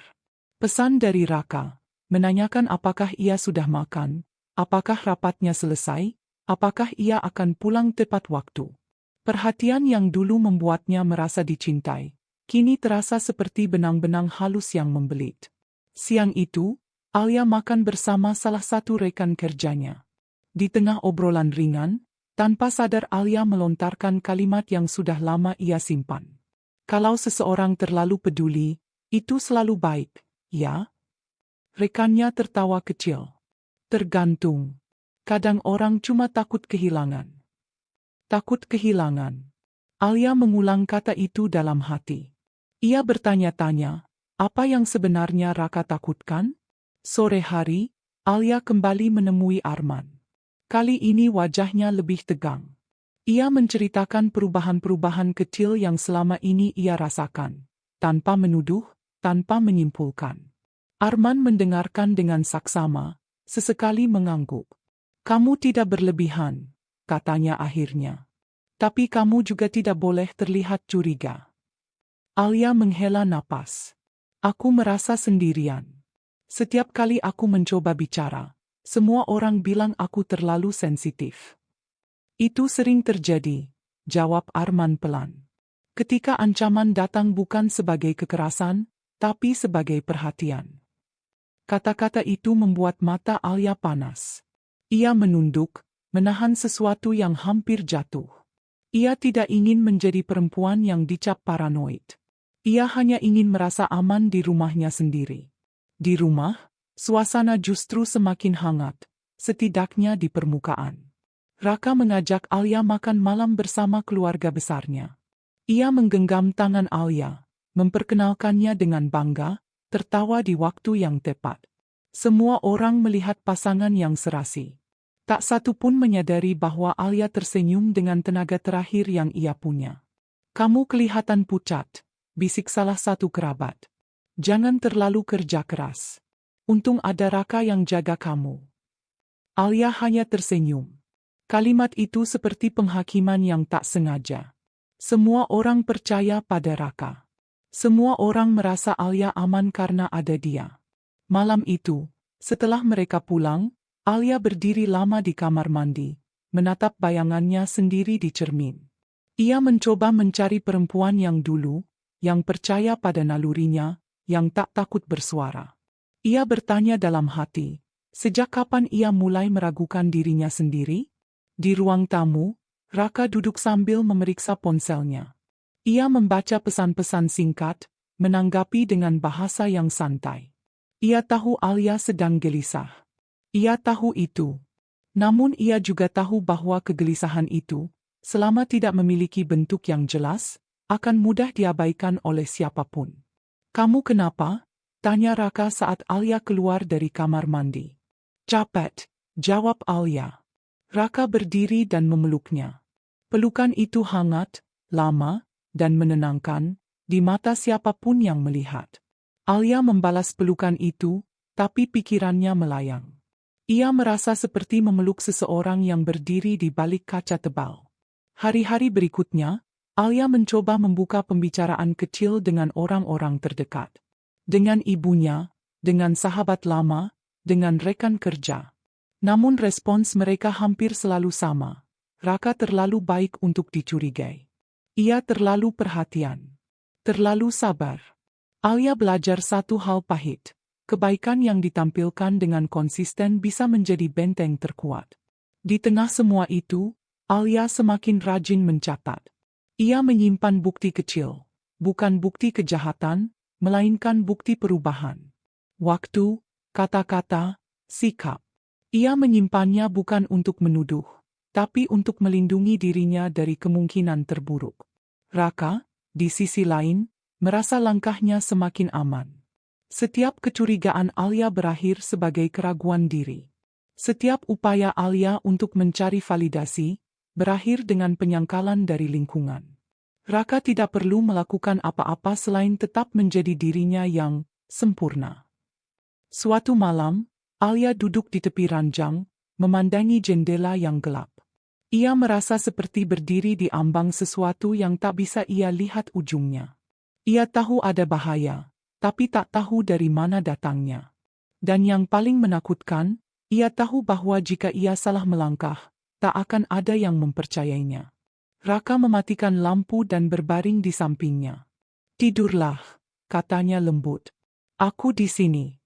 Pesan dari Raka, menanyakan apakah ia sudah makan, apakah rapatnya selesai, apakah ia akan pulang tepat waktu. Perhatian yang dulu membuatnya merasa dicintai, kini terasa seperti benang-benang halus yang membelit. Siang itu, Alia makan bersama salah satu rekan kerjanya. Di tengah obrolan ringan, tanpa sadar Alia melontarkan kalimat yang sudah lama ia simpan. "Kalau seseorang terlalu peduli, itu selalu baik, ya?" Rekannya tertawa kecil. "Tergantung. Kadang orang cuma takut kehilangan." Takut kehilangan. Alia mengulang kata itu dalam hati. Ia bertanya-tanya, apa yang sebenarnya Raka takutkan? Sore hari, Alia kembali menemui Arman. Kali ini wajahnya lebih tegang. Ia menceritakan perubahan-perubahan kecil yang selama ini ia rasakan, tanpa menuduh, tanpa menyimpulkan. Arman mendengarkan dengan saksama, sesekali mengangguk. "Kamu tidak berlebihan," katanya akhirnya. "Tapi kamu juga tidak boleh terlihat curiga." Alia menghela napas. "Aku merasa sendirian. Setiap kali aku mencoba bicara, semua orang bilang aku terlalu sensitif." "Itu sering terjadi," jawab Arman pelan. "Ketika ancaman datang bukan sebagai kekerasan, tapi sebagai perhatian." Kata-kata itu membuat mata Alia panas. Ia menunduk, menahan sesuatu yang hampir jatuh. Ia tidak ingin menjadi perempuan yang dicap paranoid. Ia hanya ingin merasa aman di rumahnya sendiri. Di rumah, suasana justru semakin hangat, setidaknya di permukaan. Raka mengajak Alia makan malam bersama keluarga besarnya. Ia menggenggam tangan Alia, memperkenalkannya dengan bangga, tertawa di waktu yang tepat. Semua orang melihat pasangan yang serasi. Tak satu pun menyadari bahwa Alia tersenyum dengan tenaga terakhir yang ia punya. "Kamu kelihatan pucat," bisik salah satu kerabat. "Jangan terlalu kerja keras. Untung ada Raka yang jaga kamu." Alia hanya tersenyum. Kalimat itu seperti penghakiman yang tak sengaja. Semua orang percaya pada Raka. Semua orang merasa Alia aman karena ada dia. Malam itu, setelah mereka pulang, Alia berdiri lama di kamar mandi, menatap bayangannya sendiri di cermin. Ia mencoba mencari perempuan yang dulu, yang percaya pada nalurinya, yang tak takut bersuara. Ia bertanya dalam hati, sejak kapan ia mulai meragukan dirinya sendiri? Di ruang tamu, Raka duduk sambil memeriksa ponselnya. Ia membaca pesan-pesan singkat, menanggapi dengan bahasa yang santai. Ia tahu Alia sedang gelisah. Ia tahu itu. Namun ia juga tahu bahwa kegelisahan itu, selama tidak memiliki bentuk yang jelas, akan mudah diabaikan oleh siapapun. "Kamu kenapa?" tanya Raka saat Alia keluar dari kamar mandi. "Capek," jawab Alia. Raka berdiri dan memeluknya. Pelukan itu hangat, lama, dan menenangkan, di mata siapapun yang melihat. Alia membalas pelukan itu, tapi pikirannya melayang. Ia merasa seperti memeluk seseorang yang berdiri di balik kaca tebal. Hari-hari berikutnya, Alia mencoba membuka pembicaraan kecil dengan orang-orang terdekat. Dengan ibunya, dengan sahabat lama, dengan rekan kerja. Namun respons mereka hampir selalu sama. Raka terlalu baik untuk dicurigai. Ia terlalu perhatian. Terlalu sabar. Alia belajar satu hal pahit. Kebaikan yang ditampilkan dengan konsisten bisa menjadi benteng terkuat. Di tengah semua itu, Alia semakin rajin mencatat. Ia menyimpan bukti kecil. Bukan bukti kejahatan, melainkan bukti perubahan. Waktu, kata-kata, sikap. Ia menyimpannya bukan untuk menuduh, tapi untuk melindungi dirinya dari kemungkinan terburuk. Raka, di sisi lain, merasa langkahnya semakin aman. Setiap kecurigaan Alia berakhir sebagai keraguan diri. Setiap upaya Alia untuk mencari validasi, berakhir dengan penyangkalan dari lingkungan. Raka tidak perlu melakukan apa-apa selain tetap menjadi dirinya yang sempurna. Suatu malam, Alia duduk di tepi ranjang, memandangi jendela yang gelap. Ia merasa seperti berdiri di ambang sesuatu yang tak bisa ia lihat ujungnya. Ia tahu ada bahaya, tapi tak tahu dari mana datangnya. Dan yang paling menakutkan, ia tahu bahwa jika ia salah melangkah, tak akan ada yang mempercayainya. Raka mematikan lampu dan berbaring di sampingnya. "Tidurlah," katanya lembut. "Aku di sini."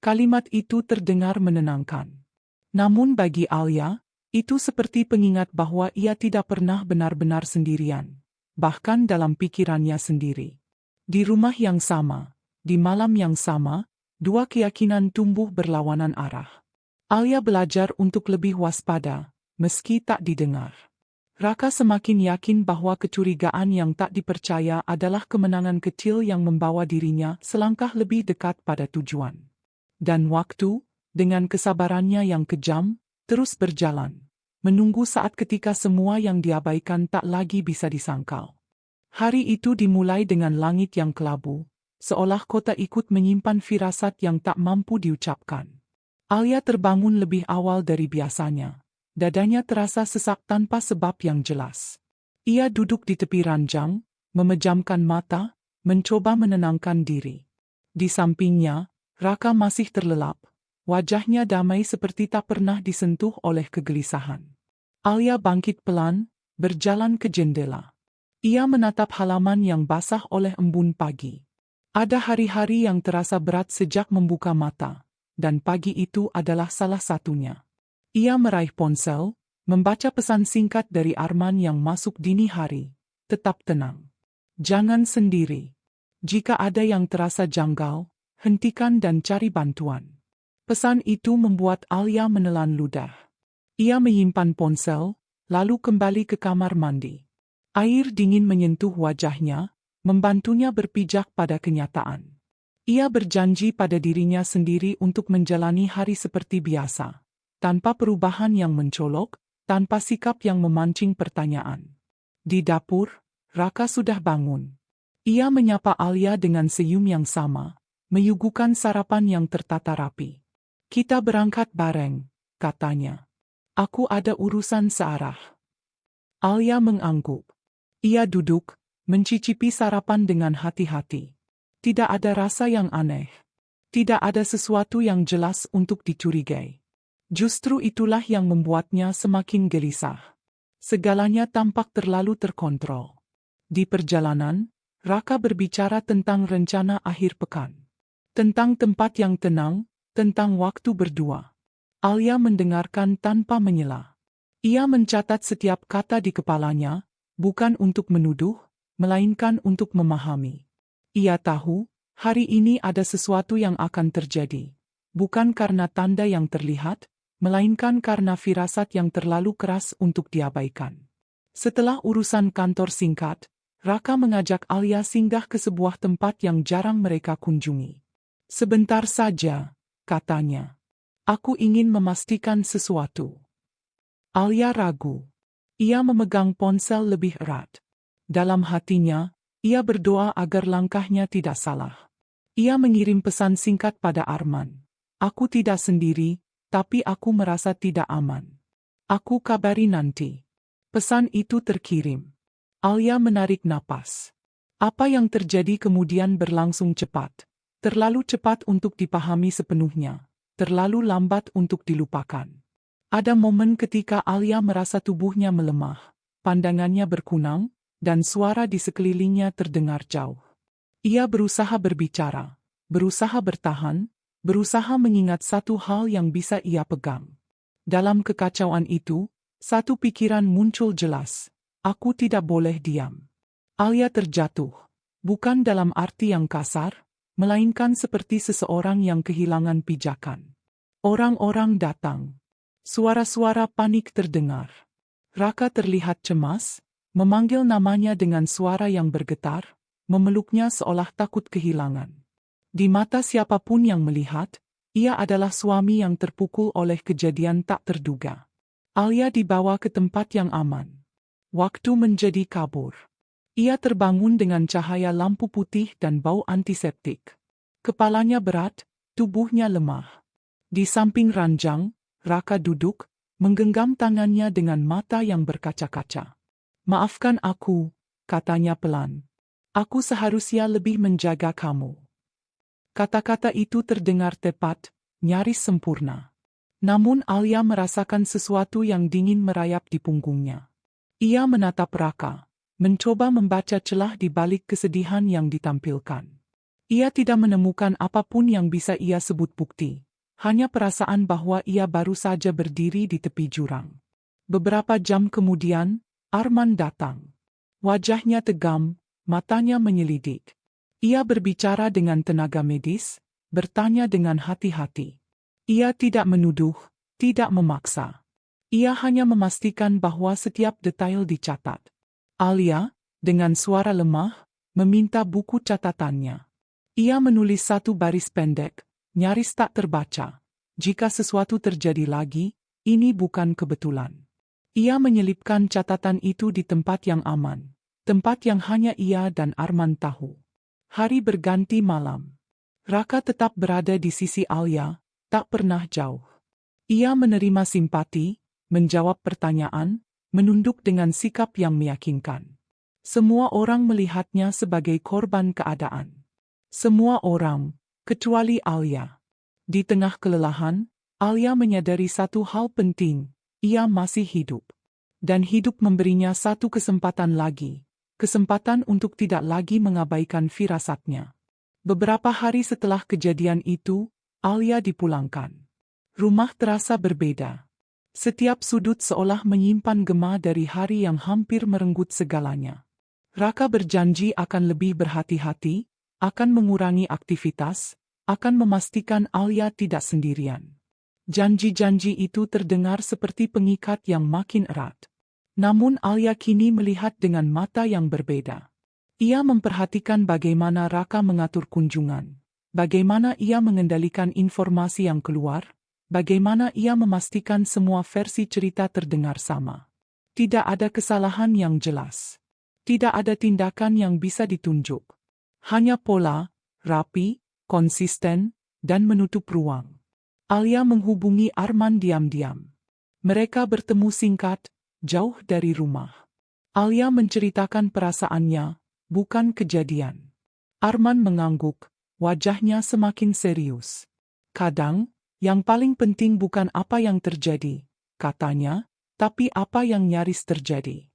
Kalimat itu terdengar menenangkan. Namun bagi Alia, itu seperti pengingat bahwa ia tidak pernah benar-benar sendirian, bahkan dalam pikirannya sendiri. Di rumah yang sama, di malam yang sama, dua keyakinan tumbuh berlawanan arah. Alia belajar untuk lebih waspada, meski tak didengar. Raka semakin yakin bahwa kecurigaan yang tak dipercaya adalah kemenangan kecil yang membawa dirinya selangkah lebih dekat pada tujuan. Dan waktu, dengan kesabarannya yang kejam, terus berjalan, menunggu saat ketika semua yang diabaikan tak lagi bisa disangkal. Hari itu dimulai dengan langit yang kelabu, seolah kota ikut menyimpan firasat yang tak mampu diucapkan. Alia terbangun lebih awal dari biasanya. Dadanya terasa sesak tanpa sebab yang jelas. Ia duduk di tepi ranjang, memejamkan mata, mencoba menenangkan diri. Di sampingnya, Raka masih terlelap. Wajahnya damai seperti tak pernah disentuh oleh kegelisahan. Alia bangkit pelan, berjalan ke jendela. Ia menatap halaman yang basah oleh embun pagi. Ada hari-hari yang terasa berat sejak membuka mata, dan pagi itu adalah salah satunya. Ia meraih ponsel, membaca pesan singkat dari Arman yang masuk dini hari. Tetap tenang. Jangan sendiri. Jika ada yang terasa janggal, hentikan dan cari bantuan. Pesan itu membuat Alia menelan ludah. Ia menyimpan ponsel, lalu kembali ke kamar mandi. Air dingin menyentuh wajahnya, membantunya berpijak pada kenyataan. Ia berjanji pada dirinya sendiri untuk menjalani hari seperti biasa. Tanpa perubahan yang mencolok, tanpa sikap yang memancing pertanyaan. Di dapur, Raka sudah bangun. Ia menyapa Alia dengan senyum yang sama, menyuguhkan sarapan yang tertata rapi. Kita berangkat bareng, katanya. Aku ada urusan searah. Alia mengangguk. Ia duduk, mencicipi sarapan dengan hati-hati. Tidak ada rasa yang aneh. Tidak ada sesuatu yang jelas untuk dicurigai. Justru itulah yang membuatnya semakin gelisah. Segalanya tampak terlalu terkontrol. Di perjalanan, Raka berbicara tentang rencana akhir pekan. Tentang tempat yang tenang, tentang waktu berdua. Alia mendengarkan tanpa menyela. Ia mencatat setiap kata di kepalanya, bukan untuk menuduh, melainkan untuk memahami. Ia tahu, hari ini ada sesuatu yang akan terjadi. Bukan karena tanda yang terlihat, melainkan karena firasat yang terlalu keras untuk diabaikan. Setelah urusan kantor singkat, Raka mengajak Alia singgah ke sebuah tempat yang jarang mereka kunjungi. Sebentar saja, katanya. Aku ingin memastikan sesuatu. Alia ragu. Ia memegang ponsel lebih erat. Dalam hatinya, ia berdoa agar langkahnya tidak salah. Ia mengirim pesan singkat pada Arman. Aku tidak sendiri, tapi aku merasa tidak aman. Aku kabari nanti. Pesan itu terkirim. Alia menarik napas. Apa yang terjadi kemudian berlangsung cepat. Terlalu cepat untuk dipahami sepenuhnya. Terlalu lambat untuk dilupakan. Ada momen ketika Alia merasa tubuhnya melemah, pandangannya berkunang, dan suara di sekelilingnya terdengar jauh. Ia berusaha berbicara, berusaha bertahan, berusaha mengingat satu hal yang bisa ia pegang. Dalam kekacauan itu, satu pikiran muncul jelas. Aku tidak boleh diam. Alia terjatuh, bukan dalam arti yang kasar, melainkan seperti seseorang yang kehilangan pijakan. Orang-orang datang. Suara-suara panik terdengar. Raka terlihat cemas, memanggil namanya dengan suara yang bergetar, memeluknya seolah takut kehilangan. Di mata siapapun yang melihat, ia adalah suami yang terpukul oleh kejadian tak terduga. Alia dibawa ke tempat yang aman. Waktu menjadi kabur. Ia terbangun dengan cahaya lampu putih dan bau antiseptik. Kepalanya berat, tubuhnya lemah. Di samping ranjang, Raka duduk, menggenggam tangannya dengan mata yang berkaca-kaca. Maafkan aku, katanya pelan. Aku seharusnya lebih menjaga kamu. Kata-kata itu terdengar tepat, nyaris sempurna. Namun Alia merasakan sesuatu yang dingin merayap di punggungnya. Ia menatap Raka, mencoba membaca celah di balik kesedihan yang ditampilkan. Ia tidak menemukan apapun yang bisa ia sebut bukti, hanya perasaan bahwa ia baru saja berdiri di tepi jurang. Beberapa jam kemudian, Arman datang. Wajahnya tegam, matanya menyelidik. Ia berbicara dengan tenaga medis, bertanya dengan hati-hati. Ia tidak menuduh, tidak memaksa. Ia hanya memastikan bahwa setiap detail dicatat. Alia, dengan suara lemah, meminta buku catatannya. Ia menulis satu baris pendek, nyaris tak terbaca. Jika sesuatu terjadi lagi, ini bukan kebetulan. Ia menyelipkan catatan itu di tempat yang aman, tempat yang hanya ia dan Arman tahu. Hari berganti malam. Raka tetap berada di sisi Alia, tak pernah jauh. Ia menerima simpati, menjawab pertanyaan, menunduk dengan sikap yang meyakinkan. Semua orang melihatnya sebagai korban keadaan. Semua orang, kecuali Alia. Di tengah kelelahan, Alia menyadari satu hal penting, ia masih hidup. Dan hidup memberinya satu kesempatan lagi. Kesempatan untuk tidak lagi mengabaikan firasatnya. Beberapa hari setelah kejadian itu, Alia dipulangkan. Rumah terasa berbeda. Setiap sudut seolah menyimpan gema dari hari yang hampir merenggut segalanya. Raka berjanji akan lebih berhati-hati, akan mengurangi aktivitas, akan memastikan Alia tidak sendirian. Janji-janji itu terdengar seperti pengikat yang makin erat. Namun Alia kini melihat dengan mata yang berbeda. Ia memperhatikan bagaimana Raka mengatur kunjungan, bagaimana ia mengendalikan informasi yang keluar, bagaimana ia memastikan semua versi cerita terdengar sama. Tidak ada kesalahan yang jelas. Tidak ada tindakan yang bisa ditunjuk. Hanya pola, rapi, konsisten, dan menutup ruang. Alia menghubungi Arman diam-diam. Mereka bertemu singkat, jauh dari rumah. Alia menceritakan perasaannya, bukan kejadian. Arman mengangguk, wajahnya semakin serius. Kadang, yang paling penting bukan apa yang terjadi, katanya, tapi apa yang nyaris terjadi.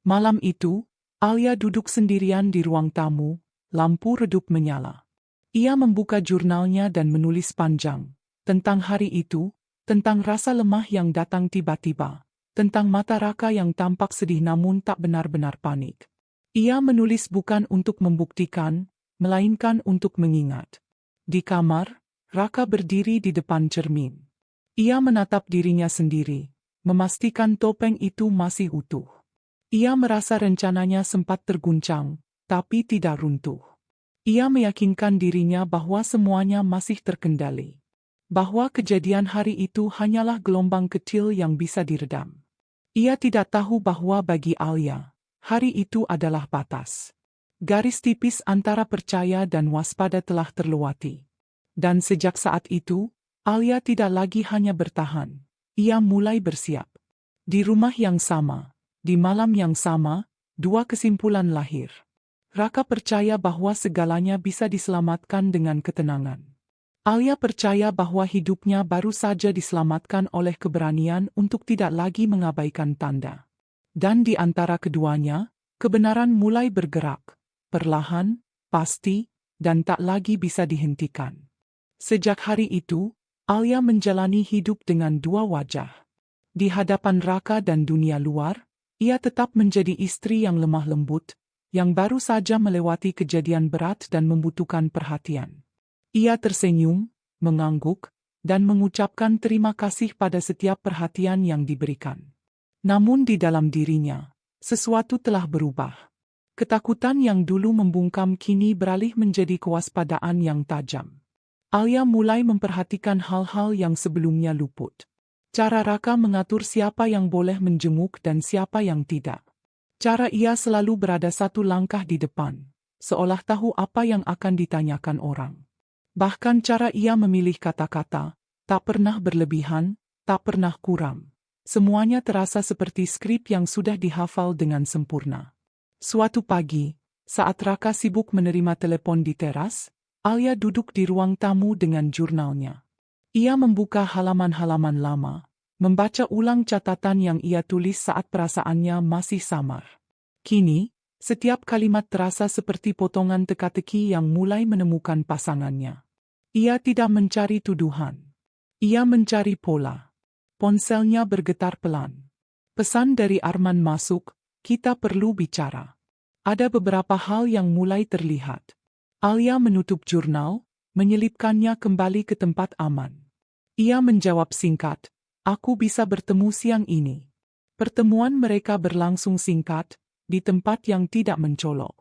Malam itu, Alia duduk sendirian di ruang tamu, lampu redup menyala. Ia membuka jurnalnya dan menulis panjang. Tentang hari itu, tentang rasa lemah yang datang tiba-tiba, tentang mata Raka yang tampak sedih namun tak benar-benar panik. Ia menulis bukan untuk membuktikan, melainkan untuk mengingat. Di kamar, Raka berdiri di depan cermin. Ia menatap dirinya sendiri, memastikan topeng itu masih utuh. Ia merasa rencananya sempat terguncang, tapi tidak runtuh. Ia meyakinkan dirinya bahwa semuanya masih terkendali. Bahwa kejadian hari itu hanyalah gelombang kecil yang bisa diredam. Ia tidak tahu bahwa bagi Alia, hari itu adalah batas. Garis tipis antara percaya dan waspada telah terlewati. Dan sejak saat itu, Alia tidak lagi hanya bertahan. Ia mulai bersiap. Di rumah yang sama, di malam yang sama, dua kesimpulan lahir. Raka percaya bahwa segalanya bisa diselamatkan dengan ketenangan. Alia percaya bahwa hidupnya baru saja diselamatkan oleh keberanian untuk tidak lagi mengabaikan tanda. Dan di antara keduanya, kebenaran mulai bergerak, perlahan, pasti, dan tak lagi bisa dihentikan. Sejak hari itu, Alia menjalani hidup dengan dua wajah. Di hadapan Raka dan dunia luar, ia tetap menjadi istri yang lemah lembut, yang baru saja melewati kejadian berat dan membutuhkan perhatian. Ia tersenyum, mengangguk, dan mengucapkan terima kasih pada setiap perhatian yang diberikan. Namun di dalam dirinya, sesuatu telah berubah. Ketakutan yang dulu membungkam kini beralih menjadi kewaspadaan yang tajam. Alia mulai memperhatikan hal-hal yang sebelumnya luput. Cara Raka mengatur siapa yang boleh menjenguk dan siapa yang tidak. Cara ia selalu berada satu langkah di depan, seolah tahu apa yang akan ditanyakan orang. Bahkan cara ia memilih kata-kata, tak pernah berlebihan, tak pernah kurang. Semuanya terasa seperti skrip yang sudah dihafal dengan sempurna. Suatu pagi, saat Raka sibuk menerima telepon di teras, Alia duduk di ruang tamu dengan jurnalnya. Ia membuka halaman-halaman lama, membaca ulang catatan yang ia tulis saat perasaannya masih samar. Kini, setiap kalimat terasa seperti potongan teka-teki yang mulai menemukan pasangannya. Ia tidak mencari tuduhan. Ia mencari pola. Ponselnya bergetar pelan. Pesan dari Arman masuk, kita perlu bicara. Ada beberapa hal yang mulai terlihat. Alia menutup jurnal, menyelipkannya kembali ke tempat aman. Ia menjawab singkat, aku bisa bertemu siang ini. Pertemuan mereka berlangsung singkat, di tempat yang tidak mencolok.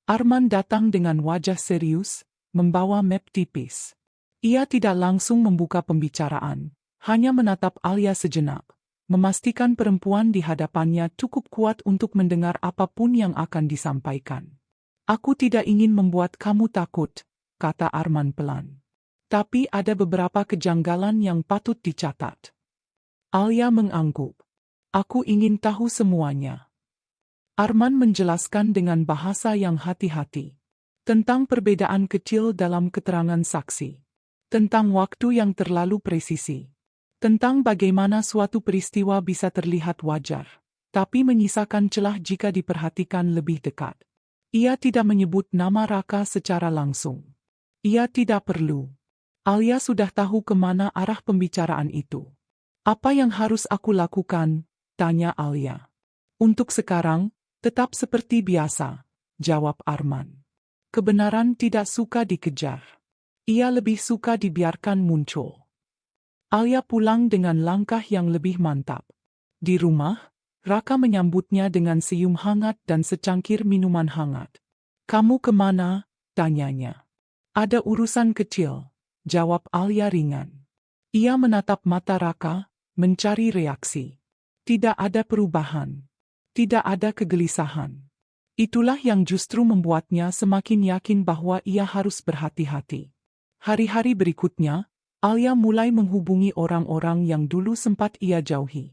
Arman datang dengan wajah serius, membawa map tipis. Ia tidak langsung membuka pembicaraan, hanya menatap Alia sejenak, memastikan perempuan di hadapannya cukup kuat untuk mendengar apapun yang akan disampaikan. Aku tidak ingin membuat kamu takut, kata Arman pelan. Tapi ada beberapa kejanggalan yang patut dicatat. Alia mengangguk. Aku ingin tahu semuanya. Arman menjelaskan dengan bahasa yang hati-hati. Tentang perbedaan kecil dalam keterangan saksi. Tentang waktu yang terlalu presisi. Tentang bagaimana suatu peristiwa bisa terlihat wajar, tapi menyisakan celah jika diperhatikan lebih dekat. Ia tidak menyebut nama Raka secara langsung. Ia tidak perlu. Alia sudah tahu kemana arah pembicaraan itu. Apa yang harus aku lakukan? Tanya Alia. Untuk sekarang, tetap seperti biasa, jawab Arman. Kebenaran tidak suka dikejar. Ia lebih suka dibiarkan muncul. Alia pulang dengan langkah yang lebih mantap. Di rumah, Raka menyambutnya dengan senyum hangat dan secangkir minuman hangat. Kamu kemana? Tanyanya. Ada urusan kecil, jawab Alia ringan. Ia menatap mata Raka, mencari reaksi. Tidak ada perubahan. Tidak ada kegelisahan. Itulah yang justru membuatnya semakin yakin bahwa ia harus berhati-hati. Hari-hari berikutnya, Alia mulai menghubungi orang-orang yang dulu sempat ia jauhi.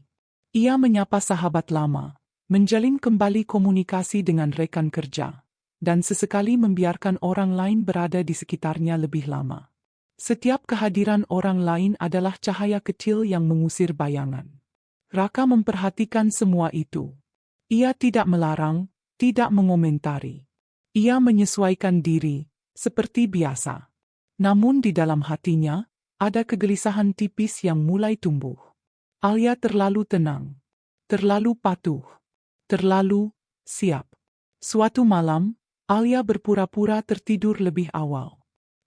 Ia menyapa sahabat lama, menjalin kembali komunikasi dengan rekan kerja, dan sesekali membiarkan orang lain berada di sekitarnya lebih lama. Setiap kehadiran orang lain adalah cahaya kecil yang mengusir bayangan. Raka memperhatikan semua itu. Ia tidak melarang, tidak mengomentari. Ia menyesuaikan diri, seperti biasa. Namun di dalam hatinya, ada kegelisahan tipis yang mulai tumbuh. Alia terlalu tenang, terlalu patuh, terlalu siap. Suatu malam, Alia berpura-pura tertidur lebih awal.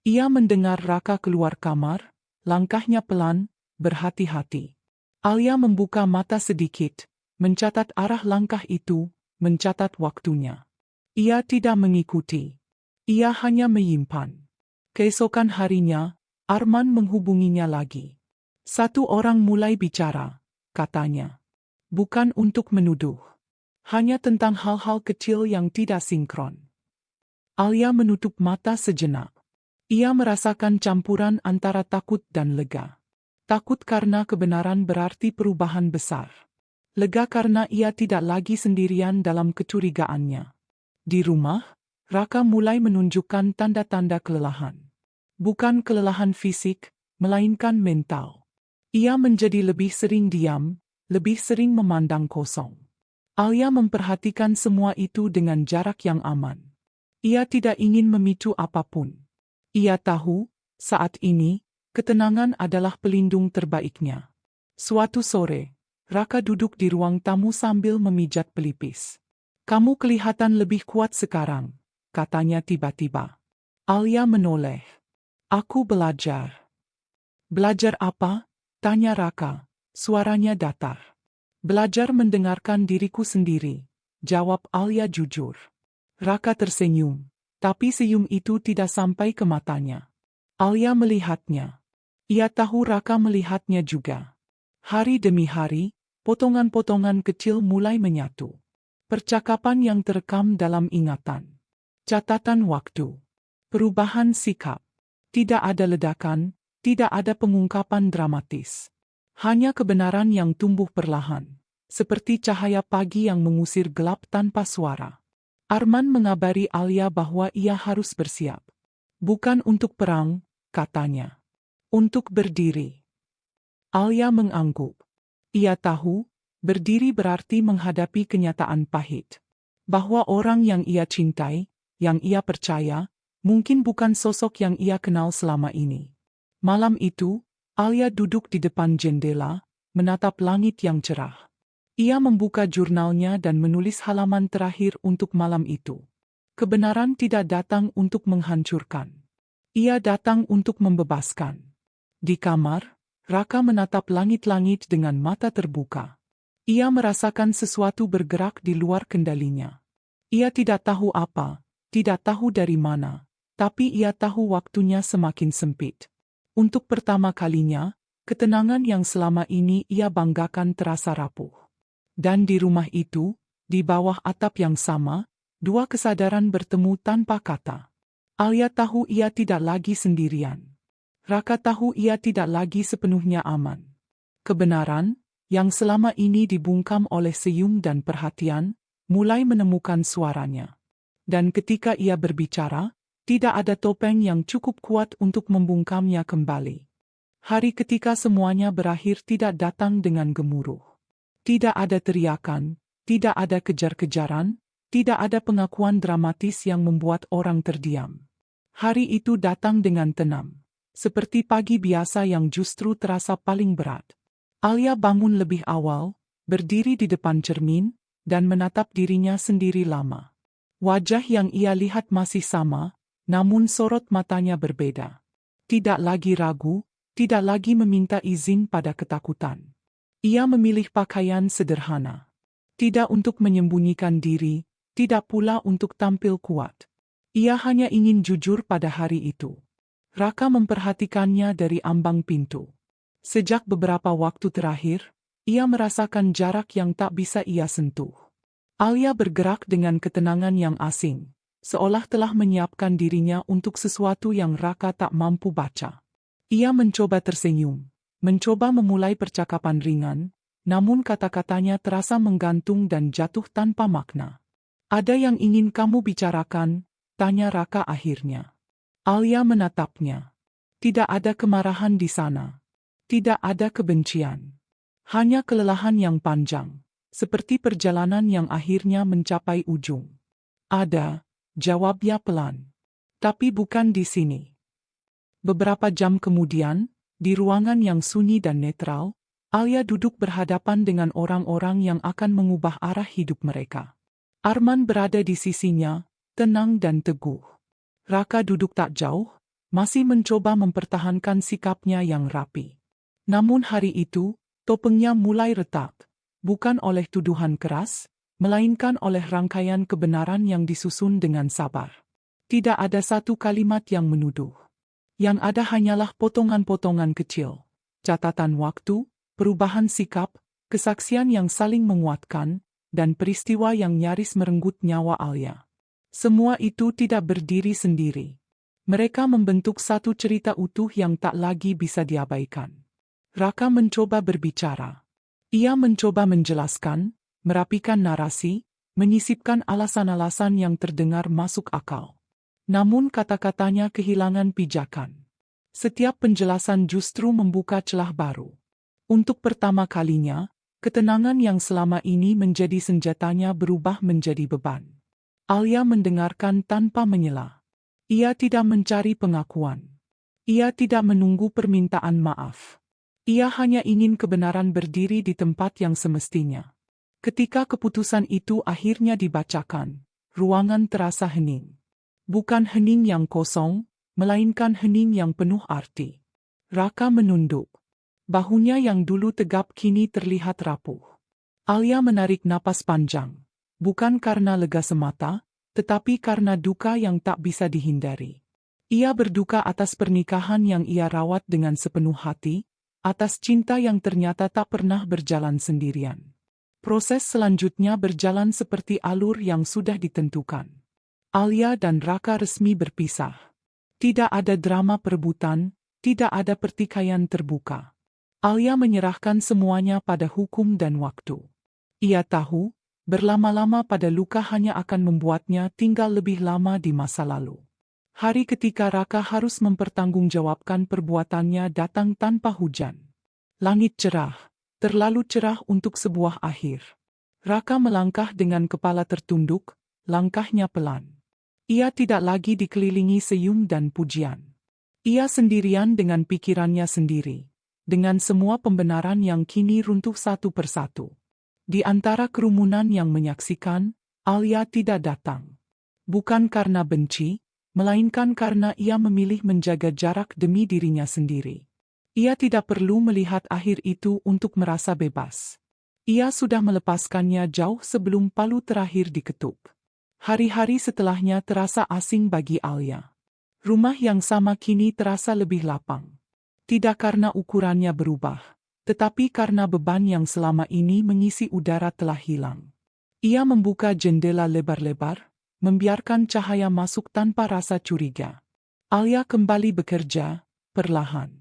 Ia mendengar Raka keluar kamar, langkahnya pelan, berhati-hati. Alia membuka mata sedikit, mencatat arah langkah itu, mencatat waktunya. Ia tidak mengikuti. Ia hanya menyimpan. Keesokan harinya, Arman menghubunginya lagi. Satu orang mulai bicara, katanya. Bukan untuk menuduh. Hanya tentang hal-hal kecil yang tidak sinkron. Alia menutup mata sejenak. Ia merasakan campuran antara takut dan lega. Takut karena kebenaran berarti perubahan besar. Lega karena ia tidak lagi sendirian dalam kecurigaannya. Di rumah, Raka mulai menunjukkan tanda-tanda kelelahan. Bukan kelelahan fisik, melainkan mental. Ia menjadi lebih sering diam, lebih sering memandang kosong. Alia memperhatikan semua itu dengan jarak yang aman. Ia tidak ingin memicu apapun. Ia tahu, saat ini, ketenangan adalah pelindung terbaiknya. Suatu sore, Raka duduk di ruang tamu sambil memijat pelipis. Kamu kelihatan lebih kuat sekarang, katanya tiba-tiba. Alia menoleh. Aku belajar. Belajar apa? Tanya Raka, suaranya datar. Belajar mendengarkan diriku sendiri, jawab Alia jujur. Raka tersenyum, tapi senyum itu tidak sampai ke matanya. Alia melihatnya. Ia tahu Raka melihatnya juga. Hari demi hari, potongan-potongan kecil mulai menyatu. Percakapan yang terekam dalam ingatan. Catatan waktu. Perubahan sikap. Tidak ada ledakan, tidak ada pengungkapan dramatis. Hanya kebenaran yang tumbuh perlahan, seperti cahaya pagi yang mengusir gelap tanpa suara. Arman mengabari Alia bahwa ia harus bersiap. Bukan untuk perang, katanya. Untuk berdiri. Alia mengangguk. Ia tahu, berdiri berarti menghadapi kenyataan pahit. Bahwa orang yang ia cintai, yang ia percaya, mungkin bukan sosok yang ia kenal selama ini. Malam itu, Alia duduk di depan jendela, menatap langit yang cerah. Ia membuka jurnalnya dan menulis halaman terakhir untuk malam itu. Kebenaran tidak datang untuk menghancurkan. Ia datang untuk membebaskan. Di kamar, Raka menatap langit-langit dengan mata terbuka. Ia merasakan sesuatu bergerak di luar kendalinya. Ia tidak tahu apa, tidak tahu dari mana. Tapi ia tahu waktunya semakin sempit. Untuk pertama kalinya, ketenangan yang selama ini ia banggakan terasa rapuh. Dan di rumah itu, di bawah atap yang sama, dua kesadaran bertemu tanpa kata. Alia tahu ia tidak lagi sendirian. Raka tahu ia tidak lagi sepenuhnya aman. Kebenaran, yang selama ini dibungkam oleh senyum dan perhatian, mulai menemukan suaranya. Dan ketika ia berbicara, tidak ada topeng yang cukup kuat untuk membungkamnya kembali. Hari ketika semuanya berakhir tidak datang dengan gemuruh. Tidak ada teriakan, tidak ada kejar-kejaran, tidak ada pengakuan dramatis yang membuat orang terdiam. Hari itu datang dengan tenang, seperti pagi biasa yang justru terasa paling berat. Alia bangun lebih awal, berdiri di depan cermin, dan menatap dirinya sendiri lama. Wajah yang ia lihat masih sama, namun sorot matanya berbeda. Tidak lagi ragu, tidak lagi meminta izin pada ketakutan. Ia memilih pakaian sederhana. Tidak untuk menyembunyikan diri, tidak pula untuk tampil kuat. Ia hanya ingin jujur pada hari itu. Raka memperhatikannya dari ambang pintu. Sejak beberapa waktu terakhir, ia merasakan jarak yang tak bisa ia sentuh. Alia bergerak dengan ketenangan yang asing, seolah telah menyiapkan dirinya untuk sesuatu yang Raka tak mampu baca. Ia mencoba tersenyum, mencoba memulai percakapan ringan, namun kata-katanya terasa menggantung dan jatuh tanpa makna. "Ada yang ingin kamu bicarakan?" tanya Raka akhirnya. Alia menatapnya. Tidak ada kemarahan di sana. Tidak ada kebencian. Hanya kelelahan yang panjang, seperti perjalanan yang akhirnya mencapai ujung. "Ada," jawabnya pelan. "Tapi bukan di sini." Beberapa jam kemudian, di ruangan yang sunyi dan netral, Alia duduk berhadapan dengan orang-orang yang akan mengubah arah hidup mereka. Arman berada di sisinya, tenang dan teguh. Raka duduk tak jauh, masih mencoba mempertahankan sikapnya yang rapi. Namun hari itu, topengnya mulai retak, bukan oleh tuduhan keras, melainkan oleh rangkaian kebenaran yang disusun dengan sabar. Tidak ada satu kalimat yang menuduh. Yang ada hanyalah potongan-potongan kecil, catatan waktu, perubahan sikap, kesaksian yang saling menguatkan, dan peristiwa yang nyaris merenggut nyawa Alia. Semua itu tidak berdiri sendiri. Mereka membentuk satu cerita utuh yang tak lagi bisa diabaikan. Raka mencoba berbicara. Ia mencoba menjelaskan, merapikan narasi, menyisipkan alasan-alasan yang terdengar masuk akal. Namun kata-katanya kehilangan pijakan. Setiap penjelasan justru membuka celah baru. Untuk pertama kalinya, ketenangan yang selama ini menjadi senjatanya berubah menjadi beban. Alia mendengarkan tanpa menyela. Ia tidak mencari pengakuan. Ia tidak menunggu permintaan maaf. Ia hanya ingin kebenaran berdiri di tempat yang semestinya. Ketika keputusan itu akhirnya dibacakan, ruangan terasa hening. Bukan hening yang kosong, melainkan hening yang penuh arti. Raka menunduk. Bahunya yang dulu tegap kini terlihat rapuh. Alia menarik napas panjang. Bukan karena lega semata, tetapi karena duka yang tak bisa dihindari. Ia berduka atas pernikahan yang ia rawat dengan sepenuh hati, atas cinta yang ternyata tak pernah berjalan sendirian. Proses selanjutnya berjalan seperti alur yang sudah ditentukan. Alia dan Raka resmi berpisah. Tidak ada drama perebutan, tidak ada pertikaian terbuka. Alia menyerahkan semuanya pada hukum dan waktu. Ia tahu, berlama-lama pada luka hanya akan membuatnya tinggal lebih lama di masa lalu. Hari ketika Raka harus mempertanggungjawabkan perbuatannya datang tanpa hujan. Langit cerah, terlalu cerah untuk sebuah akhir. Raka melangkah dengan kepala tertunduk, langkahnya pelan. Ia tidak lagi dikelilingi senyum dan pujian. Ia sendirian dengan pikirannya sendiri, dengan semua pembenaran yang kini runtuh satu persatu. Di antara kerumunan yang menyaksikan, Alia tidak datang. Bukan karena benci, melainkan karena ia memilih menjaga jarak demi dirinya sendiri. Ia tidak perlu melihat akhir itu untuk merasa bebas. Ia sudah melepaskannya jauh sebelum palu terakhir diketuk. Hari-hari setelahnya terasa asing bagi Alia. Rumah yang sama kini terasa lebih lapang. Tidak karena ukurannya berubah, tetapi karena beban yang selama ini mengisi udara telah hilang. Ia membuka jendela lebar-lebar, membiarkan cahaya masuk tanpa rasa curiga. Alia kembali bekerja, perlahan.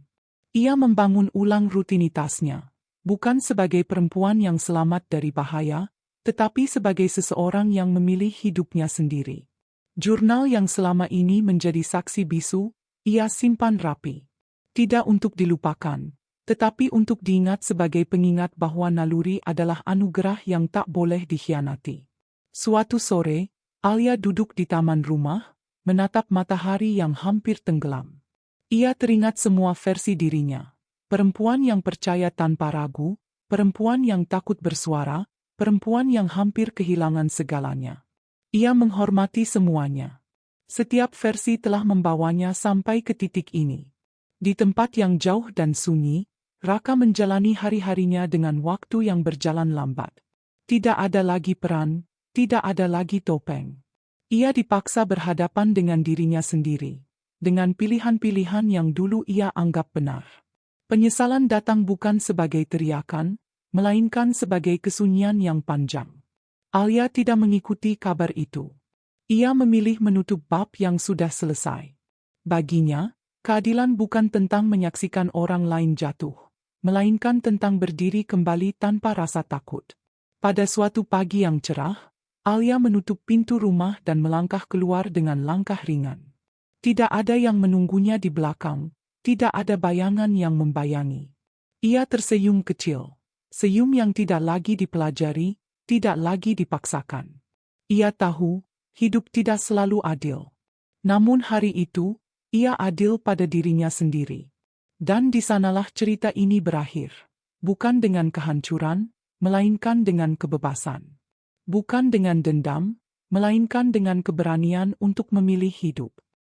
Ia membangun ulang rutinitasnya, bukan sebagai perempuan yang selamat dari bahaya, tetapi sebagai seseorang yang memilih hidupnya sendiri. Jurnal yang selama ini menjadi saksi bisu, ia simpan rapi. Tidak untuk dilupakan, tetapi untuk diingat sebagai pengingat bahwa naluri adalah anugerah yang tak boleh dikhianati. Suatu sore, Alia duduk di taman rumah, menatap matahari yang hampir tenggelam. Ia teringat semua versi dirinya. Perempuan yang percaya tanpa ragu, perempuan yang takut bersuara, perempuan yang hampir kehilangan segalanya. Ia menghormati semuanya. Setiap versi telah membawanya sampai ke titik ini. Di tempat yang jauh dan sunyi, Raka menjalani hari-harinya dengan waktu yang berjalan lambat. Tidak ada lagi peran, tidak ada lagi topeng. Ia dipaksa berhadapan dengan dirinya sendiri, dengan pilihan-pilihan yang dulu ia anggap benar. Penyesalan datang bukan sebagai teriakan, melainkan sebagai kesunyian yang panjang. Alia tidak mengikuti kabar itu. Ia memilih menutup bab yang sudah selesai. Baginya, keadilan bukan tentang menyaksikan orang lain jatuh, melainkan tentang berdiri kembali tanpa rasa takut. Pada suatu pagi yang cerah, Alia menutup pintu rumah dan melangkah keluar dengan langkah ringan. Tidak ada yang menunggunya di belakang, tidak ada bayangan yang membayangi. Ia tersenyum kecil, senyum yang tidak lagi dipelajari, tidak lagi dipaksakan. Ia tahu, hidup tidak selalu adil. Namun hari itu, ia adil pada dirinya sendiri. Dan di sanalah cerita ini berakhir. Bukan dengan kehancuran, melainkan dengan kebebasan. Bukan dengan dendam, melainkan dengan keberanian untuk memilih hidup.